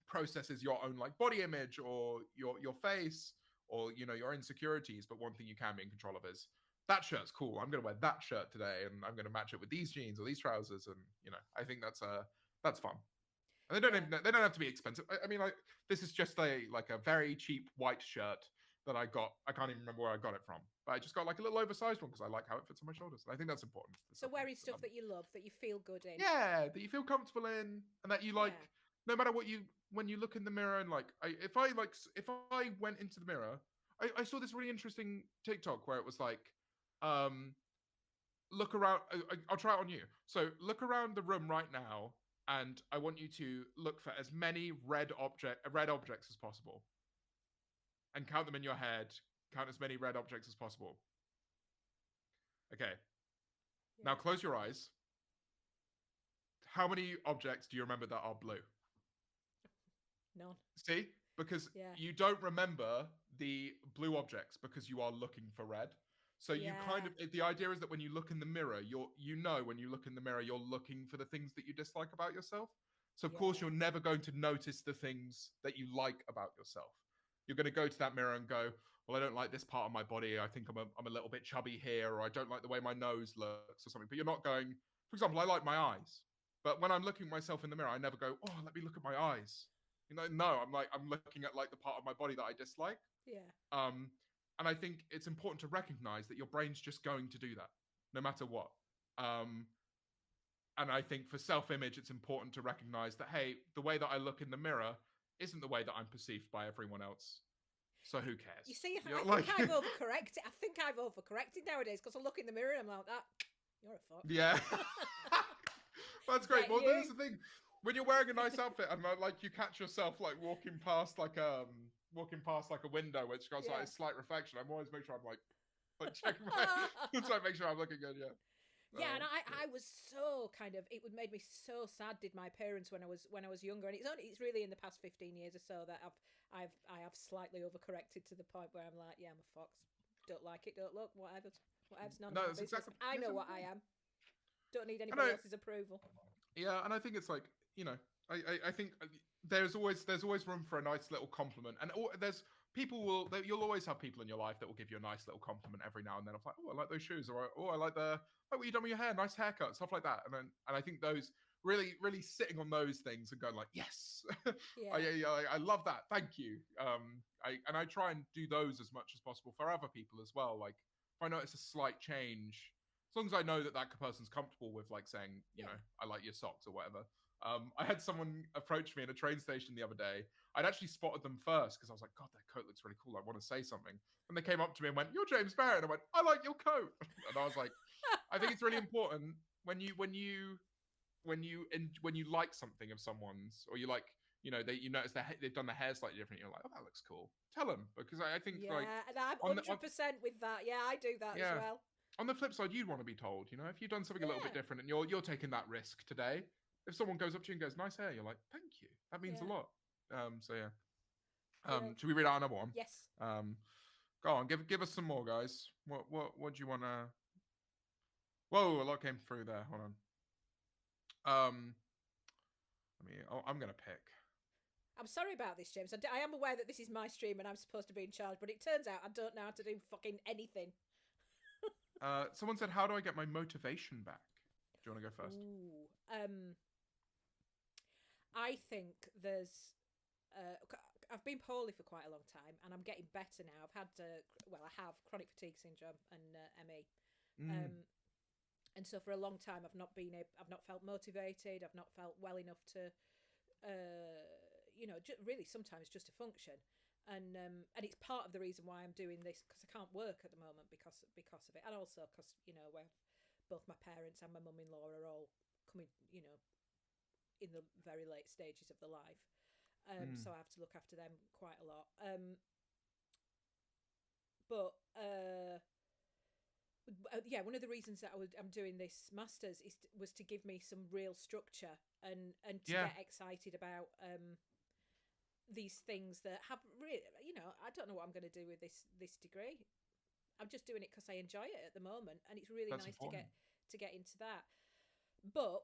processes your own like body image or your face or your insecurities. But one thing you can be in control of is, that shirt's cool, I'm going to wear that shirt today, and I'm going to match it with these jeans or these trousers. And I think that's fun. And Yeah. they don't have to be expensive. I mean, like, this is just a very cheap white shirt that I got. I can't even remember where I got it from, but I just got like a little oversized one because I like how it fits on my shoulders. And I think that's important for So self wearing image. stuff that you love, that you feel good in. Yeah, that you feel comfortable in, and that you Yeah. like, no matter what you, when you look in the mirror. And like, if I went into the mirror, I saw this really interesting TikTok where it was like, um look around. I'll try it on you. So look around the room right now, and I want you to look for as many red objects as possible, and count them in your head. Count as many red objects as possible. Okay, now Yeah. close your eyes. How many objects do you remember that are blue? None. See? Because Yeah. you don't remember the blue objects because you are looking for red. So you kind Yeah. of, the idea is that when you look in the mirror, when you look in the mirror, you're looking for the things that you dislike about yourself. So of course Yeah. you're never going to notice the things that you like about yourself. You're going to go to that mirror and go, well, I don't like this part of my body. I think I'm a little bit chubby here, or I don't like the way my nose looks or something. But you're not going, for example, I like my eyes. But when I'm looking at myself in the mirror, I never go, oh, let me look at my eyes. No, I'm looking at like the part of my body that I dislike. Yeah. And I think it's important to recognize that your brain's just going to do that, no matter what. And I think for self-image, it's important to recognize that, hey, the way that I look in the mirror isn't the way that I'm perceived by everyone else. So who cares? You see, You know, I think I've overcorrected. I think I've overcorrected nowadays because I look in the mirror and I'm like, that, you're a fuck. Yeah. That's great. Get Well, you. that's the thing. When you're wearing a nice outfit and like you catch yourself like walking past like a window which got like a slight reflection, I'm always make sure I'm like checking my so I make sure I'm looking good. Yeah. Yeah, and I was so kind of, it would made me so sad. Did my parents when I was younger, and it's really in the past 15 years or so that I have slightly overcorrected to the point where I'm like, yeah, I'm a fox. Don't like it. Don't look. Whatever's none of my business. Exactly, I know what I am. Don't need anybody else's approval. Yeah, and I think it's like, I think there's always room for a nice little compliment, and you'll always have people in your life that will give you a nice little compliment every now and then. Of like, oh, I like those shoes, or oh, I like what you done with your hair, nice haircut, stuff like that. And I think those really sitting on those things and going like, yes, Yeah. I love that, thank you. I try and do those as much as possible for other people as well. Like if I notice a slight change, as long as I know that person's comfortable with like saying, you know, I like your socks or whatever. I had someone approach me in a train station the other day. I'd actually spotted them first because I was like, God, that coat looks really cool. I want to say something. And they came up to me and went, you're James Marriott. And I went, I like your coat. And I was like, I think it's really important when you like something of someone's, or you like, you notice they've done the hair slightly different. You're like, oh, that looks cool. Tell them, because I think and I'm 100% with that. Yeah, I do that as well. On the flip side, you'd want to be told, if you've done something a little bit different and you're taking that risk today. If someone goes up to you and goes, nice hair, you're like, thank you. That means a lot. So yeah. Should we read out another one? Yes. Go on, give us some more, guys. What do you want to? Whoa, a lot came through there. Hold on. I'm gonna pick. I'm sorry about this, James. I am aware that this is my stream and I'm supposed to be in charge, but it turns out I don't know how to do fucking anything. Someone said, how do I get my motivation back? Do you want to go first? Ooh, I think there's. I've been poorly for quite a long time, and I'm getting better now. I've had, I have chronic fatigue syndrome and ME, and so for a long time I've not felt motivated. I've not felt well enough to, really sometimes just to function, and it's part of the reason why I'm doing this, because I can't work at the moment because of it, and also because where both my parents and my mum-in-law are all coming, in the very late stages of their life. So I have to look after them quite a lot. But one of the reasons that I'm doing this masters was to give me some real structure and to get excited about these things that have really, I don't know what I'm going to do with this degree. I'm just doing it because I enjoy it at the moment, and it's really nice to get into that. But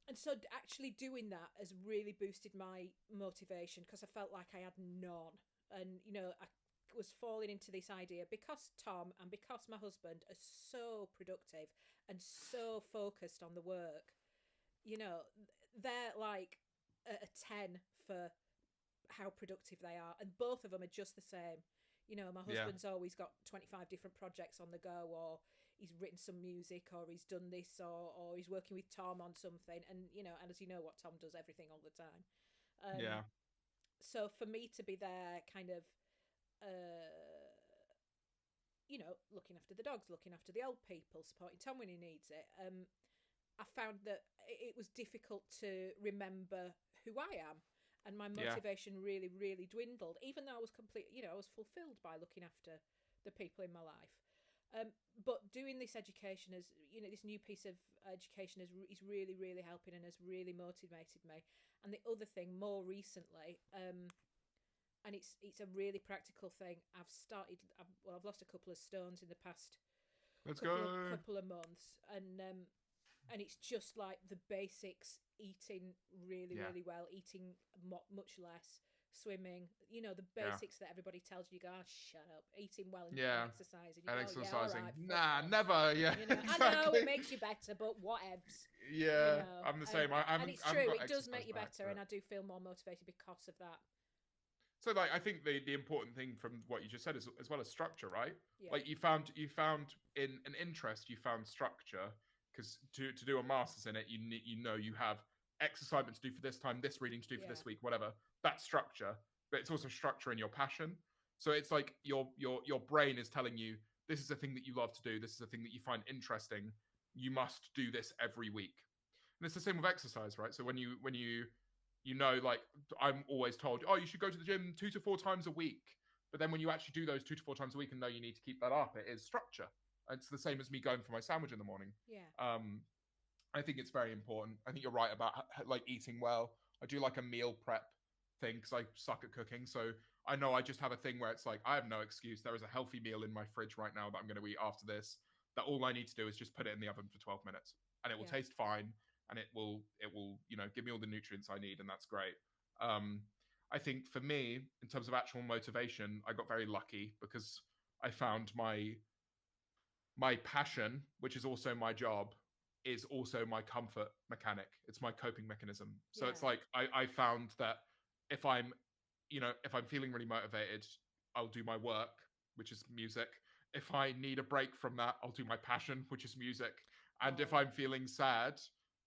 and so actually doing that has really boosted my motivation, because I felt like I had none. And, I was falling into this idea because Tom and because my husband are so productive and so focused on the work. They're like a 10 for how productive they are. And both of them are just the same. My husband's always got 25 different projects on the go, or he's written some music, or he's done this, or he's working with Tom on something. And, and as you know, what Tom does everything all the time. So for me to be there kind of, looking after the dogs, looking after the old people, supporting Tom when he needs it, I found that it was difficult to remember who I am. And my motivation really, really dwindled, even though I was I was fulfilled by looking after the people in my life. But doing this education is, this new piece of education is really, really helping and has really motivated me. And the other thing, more recently, and it's a really practical thing. I've lost a couple of stones in the past Let's go. couple of months, and it's just like the basics: eating really, really well, eating much less, swimming. The basics that everybody tells you. You go, oh, shut up. Eating well and exercising. You And go, exercising. Yeah, all right, Nah, never. Yeah, exactly. I know it makes you better, but whatevs. Yeah, I'm the same. And it's true. It does make you better, and I do feel more motivated because of that. So, like, I think the important ththing from what you just said is as well as structure, right? Yeah. Like, you found in an interest, you found structure, because to do a master's in it, you have X assignment to do for this time, this reading to do for this week, whatever. That's structure, but it's also structure in your passion. So it's like your brain is telling you, this is a thing that you love to do, this is a thing that you find interesting. You must do this every week, and it's the same with exercise, right? So when you like, I'm always told, oh, you should go to the gym 2 to 4 times a week. But then when you actually do those 2 to 4 times a week and know you need to keep that up, it is structure. It's the same as me going for my sandwich in the morning. Yeah. I think it's very important. I think you're right about like eating well. I do like a meal prep thing because I suck at cooking. So I know I just have a thing where it's like, I have no excuse. There is a healthy meal in my fridge right now that I'm going to eat after this, that all I need to do is just put it in the oven for 12 minutes and it will taste fine. And it will, give me all the nutrients I need, and that's great. I think for me, in terms of actual motivation, I got very lucky because I found my passion, which is also my job, is also my comfort mechanic. It's my coping mechanism. So it's like I found that if I'm feeling really motivated, I'll do my work, which is music. If I need a break from that, I'll do my passion, which is music. And if I'm feeling sad,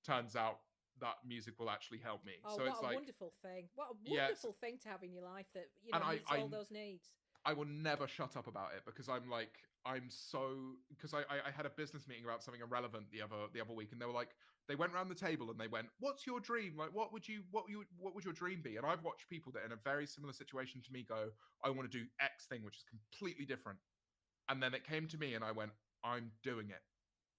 turns out that music will actually help me. Oh, so what it's a like, wonderful thing. What a wonderful thing to have in your life that, meets all those needs. I will never shut up about it because because I had a business meeting about something irrelevant the other week, and they were like, they went around the table and they went, what's your dream? Like, what would your dream be? And I've watched people that in a very similar situation to me go, I want to do X thing, which is completely different. And then it came to me and I went, I'm doing it.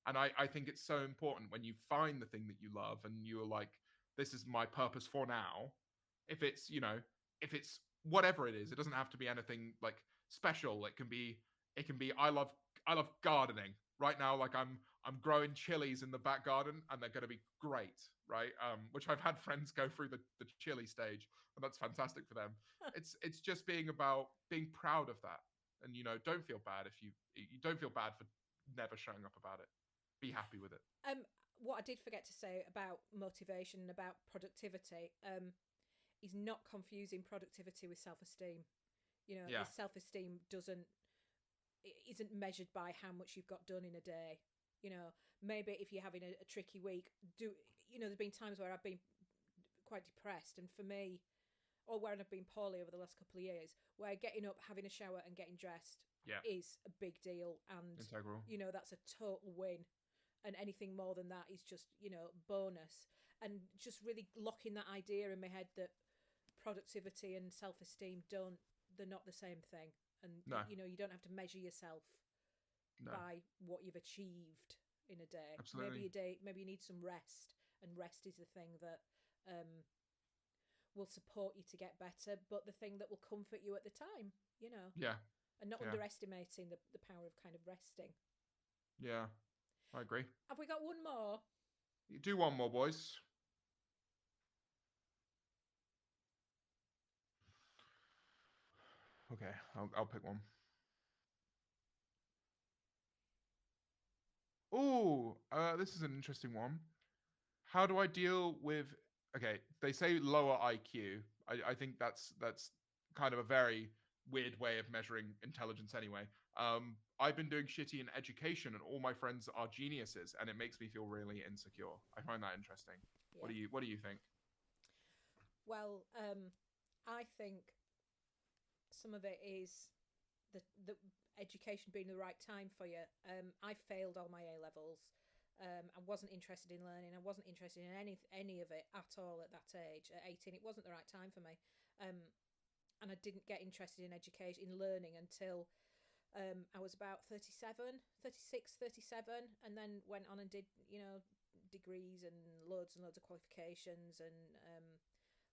And I think it's so important when you find the thing that you love and you're like, this is my purpose for now. If it's whatever it is, it doesn't have to be anything like special. It can be I love gardening. Right now, like I'm growing chilies in the back garden and they're gonna be great, right? Which I've had friends go through the chili stage, and that's fantastic for them. It's just being about being proud of that. And don't feel bad if you don't feel bad for never showing up about it. Be happy with it. What I did forget to say about motivation and about productivity is not confusing productivity with self-esteem. Self-esteem isn't measured by how much you've got done in a day. Maybe if you're having a tricky week, there's been times where I've been quite depressed, and for me, or where I've been poorly over the last couple of years, where getting up, having a shower and getting dressed is a big deal, and integral. That's a total win. And anything more than that is just, bonus. And just really locking that idea in my head that productivity and self-esteem they're not the same thing. And, you don't have to measure yourself by what you've achieved in a day. Absolutely. Maybe you need some rest. And rest is the thing that will support you to get better, but the thing that will comfort you at the time, Yeah. And not underestimating the power of kind of resting. Yeah. I agree. Have we got one more? You do one more, boys. Okay, I'll pick one. Oh, this is an interesting one. How do I deal with? Okay, they say lower IQ. I think that's kind of a very weird way of measuring intelligence anyway. I've been doing shitty in education and all my friends are geniuses and it makes me feel really insecure. I find that interesting. Yeah. What do you think? Well, I think some of it is the education being the right time for you. I failed all my A-levels. I wasn't interested in learning. I wasn't interested in any of it at all at that age. At 18, it wasn't the right time for me. And I didn't get interested in education, in learning, until I was about 37, 36, 37, and then went on and did, degrees and loads of qualifications, and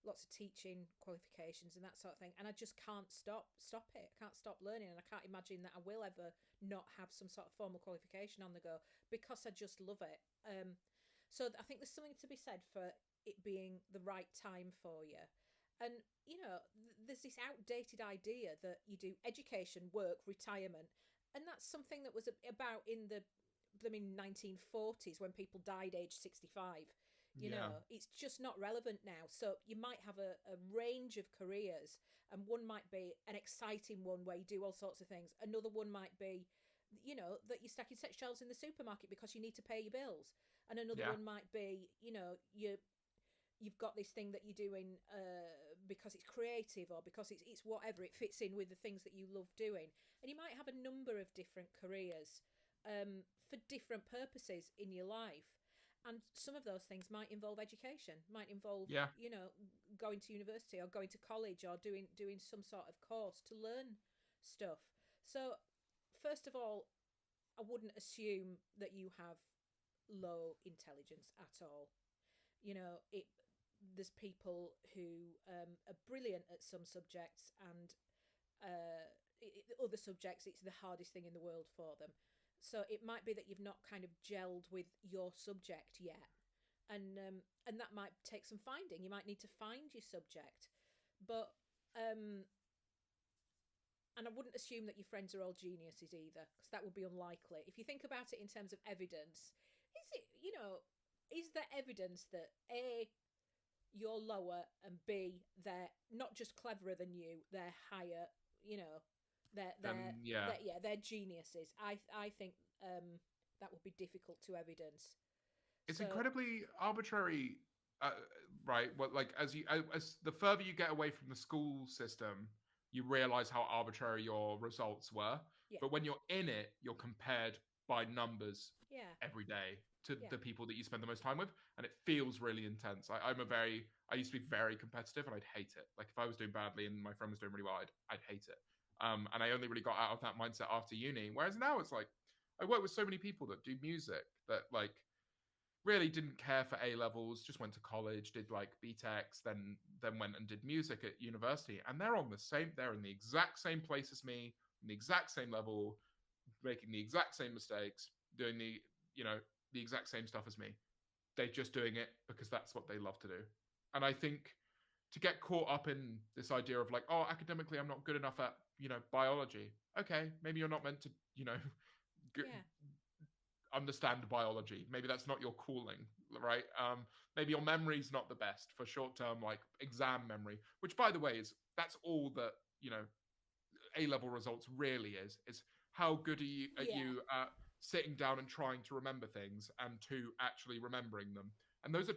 lots of teaching qualifications and that sort of thing. And I just can't stop it. I can't stop learning, and I can't imagine that I will ever not have some sort of formal qualification on the go, because I just love it. So I think there's something to be said for it being the right time for you. And, there's this outdated idea that you do education, work, retirement. And that's something that was about in the blooming 1940s, when people died age 65. Yeah. It's just not relevant now. So you might have a range of careers, and one might be an exciting one where you do all sorts of things. Another one might be, that you're stacking sex shelves in the supermarket because you need to pay your bills. And another Yeah. one might be, you've got this thing that you're doing because it's creative, or because it's whatever, it fits in with the things that you love doing. And you might have a number of different careers for different purposes in your life. And some of those things might involve education, might involve, Yeah. going to university or going to college, or doing some sort of course to learn stuff. So, first of all, I wouldn't assume that you have low intelligence at all. There's people who are brilliant at some subjects, and other subjects it's the hardest thing in the world for them. So it might be that you've not kind of gelled with your subject yet, and that might take some finding. You might need to find your subject, but and I wouldn't assume that your friends are all geniuses either, because that would be unlikely. If you think about it in terms of evidence, is there evidence that A, you're lower, and B, they're not just cleverer than you, they're higher, Yeah. they're geniuses. I think that would be difficult to evidence. It's So incredibly arbitrary, right? Well, like as the further you get away from the school system, you realize how arbitrary your results were. yeah, But when you're in it, you're compared by numbers yeah, every day to yeah, the people that you spend the most time with, and it feels really intense. I used to be very competitive, and I'd hate it. Like if I was doing badly and my friend was doing really well, I'd hate it. And I only really got out of that mindset after uni. Whereas now it's like I work with so many people that do music that like really didn't care for A levels, just went to college, did like BTECs, then went and did music at university, and they're in the exact same place as me, on the exact same level, making the exact same mistakes, doing the exact same stuff as me. They're just doing it because that's what they love to do. And I think to get caught up in this idea of like, oh, academically I'm not good enough at biology. Okay, maybe you're not meant to yeah, understand biology. Maybe that's not your calling, right? Maybe your memory's not the best for short-term like exam memory, which by the way that's all that A level results really is how good are yeah, you at sitting down and trying to remember things, and two, actually remembering them. And those are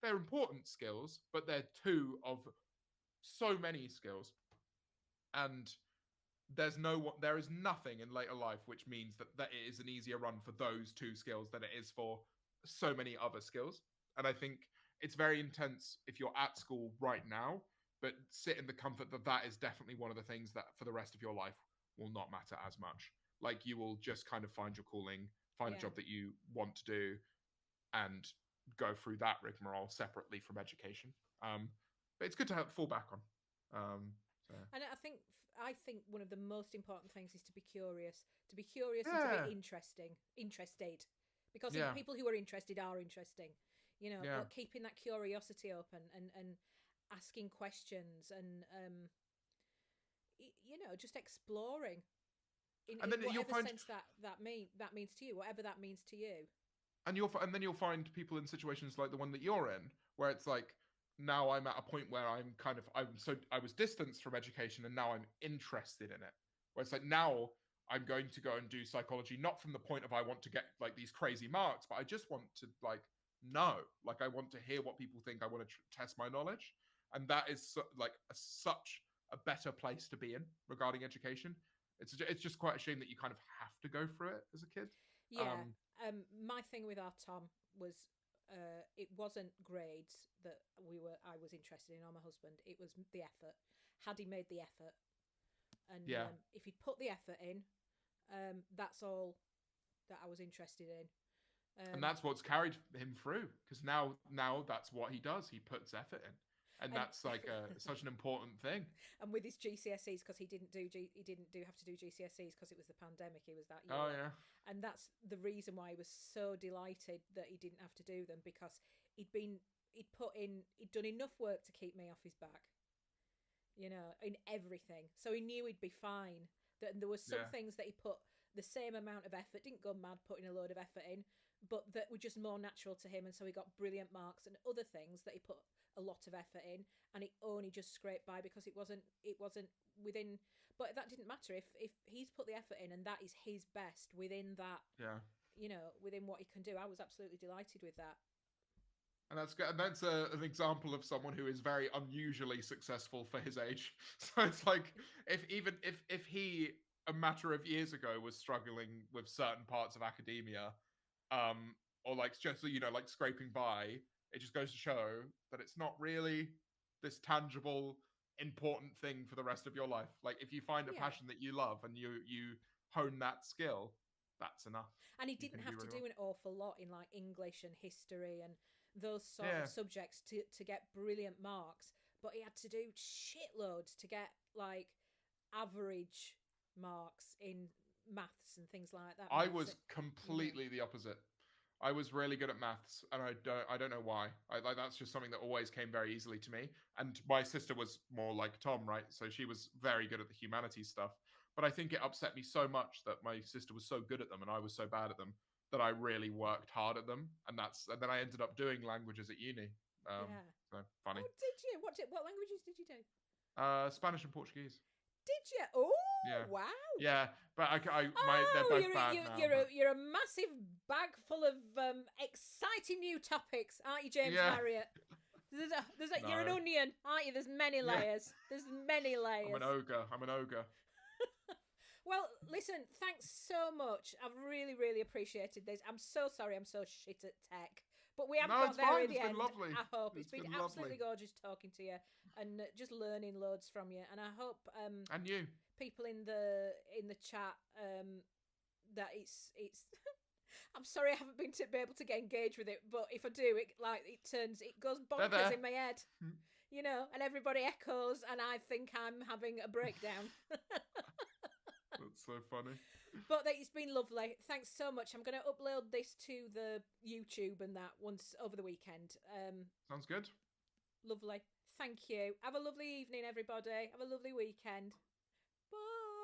they're important skills, but they're two of so many skills. And there is nothing in later life which means that it is an easier run for those two skills than it is for so many other skills. And I think it's very intense if you're at school right now, but sit in the comfort that is definitely one of the things that for the rest of your life will not matter as much. Like you will just kind of find your calling, find a yeah. job that you want to do, and go through that rigmarole separately from education. But it's good to fall back on. So And I think one of the most important things is to be curious, and to be yeah, interested, because yeah, people who are interested are interesting, yeah. But keeping that curiosity open, and asking questions, and just exploring And in then you'll whatever find sense that means to you, whatever that means to you. and then you'll find people in situations like the one that you're in, where it's like now I'm at a point where I was distanced from education, and now I'm interested in it. Where it's like now I'm going to go and do psychology, not from the point of I want to get like these crazy marks, but I just want to like know, like I want to hear what people think. I want to test my knowledge, and that is such a better place to be in regarding education. It's just quite a shame that you kind of have to go through it as a kid. Yeah. Um, My thing with our Tom was, it wasn't grades that I was interested in, or my husband. It was the effort. Had he made the effort? And Yeah. if he'd put the effort in, that's all that I was interested in. And that's what's carried him through, because now that's what he does. He puts effort in, and And that's like such an important thing. and with his GCSEs, because he didn't have to do GCSEs because it was the pandemic. He was that Oh young, yeah, and that's the reason why he was so delighted that he didn't have to do them, because he'd done enough work to keep me off his back, in everything. So he knew he'd be fine. That there was some yeah, things that he put the same amount of effort, didn't go mad putting a load of effort in, but that were just more natural to him, and so he got brilliant marks. And other things that he put a lot of effort in, and he only just scraped by because it wasn't within. But that didn't matter if he's put the effort in, and that is his best within that. yeah. Within what he can do. I was absolutely delighted with that. And that's good. And that's an example of someone who is very unusually successful for his age. So it's like, if he a matter of years ago was struggling with certain parts of academia, or like just like scraping by, it just goes to show that it's not really this tangible important thing for the rest of your life. Like if you find a Yeah. passion that you love and you hone that skill, that's enough. And he You didn't can have to really do well. an awful lot in like English and history and those sort of Yeah. subjects to get brilliant marks, but he had to do shitloads to get like average marks in maths and things like that. I Maths, was completely the opposite. I was really good at maths, and I don't know why. Like that's just something that always came very easily to me. And my sister was more like Tom, right? So she was very good at the humanities stuff. But I think it upset me so much that my sister was so good at them and I was so bad at them that I really worked hard at them. And then I ended up doing languages at uni. yeah. So funny. Oh, did you? What languages did you do? Spanish and Portuguese. Did you? Oh, Yeah, wow. yeah. But they're Oh, both bad now. But you're a massive bag full of exciting new topics, aren't you, James yeah, Marriott? You're an no. onion, aren't you? There's many Yeah. layers. There's many I'm an layers. ogre. I'm an ogre. Well, listen, thanks so much. I've really, really appreciated this. I'm so sorry I'm so shit at tech. But we have No, got it's there fine. at the It's been end, lovely. I hope. It's It's been been absolutely lovely. gorgeous talking to you and just learning loads from you. And I hope And you. people in the chat that it's I'm sorry I haven't been to be able to get engaged with it, but if I do, it goes They're bonkers there. in my head. And everybody echoes and I think I'm having a breakdown. That's so funny. But it's been lovely. Thanks so much. I'm going to upload this to the YouTube and that once over the weekend. Sounds good. Lovely. Thank you. Have a lovely evening, everybody. Have a lovely weekend. Bye.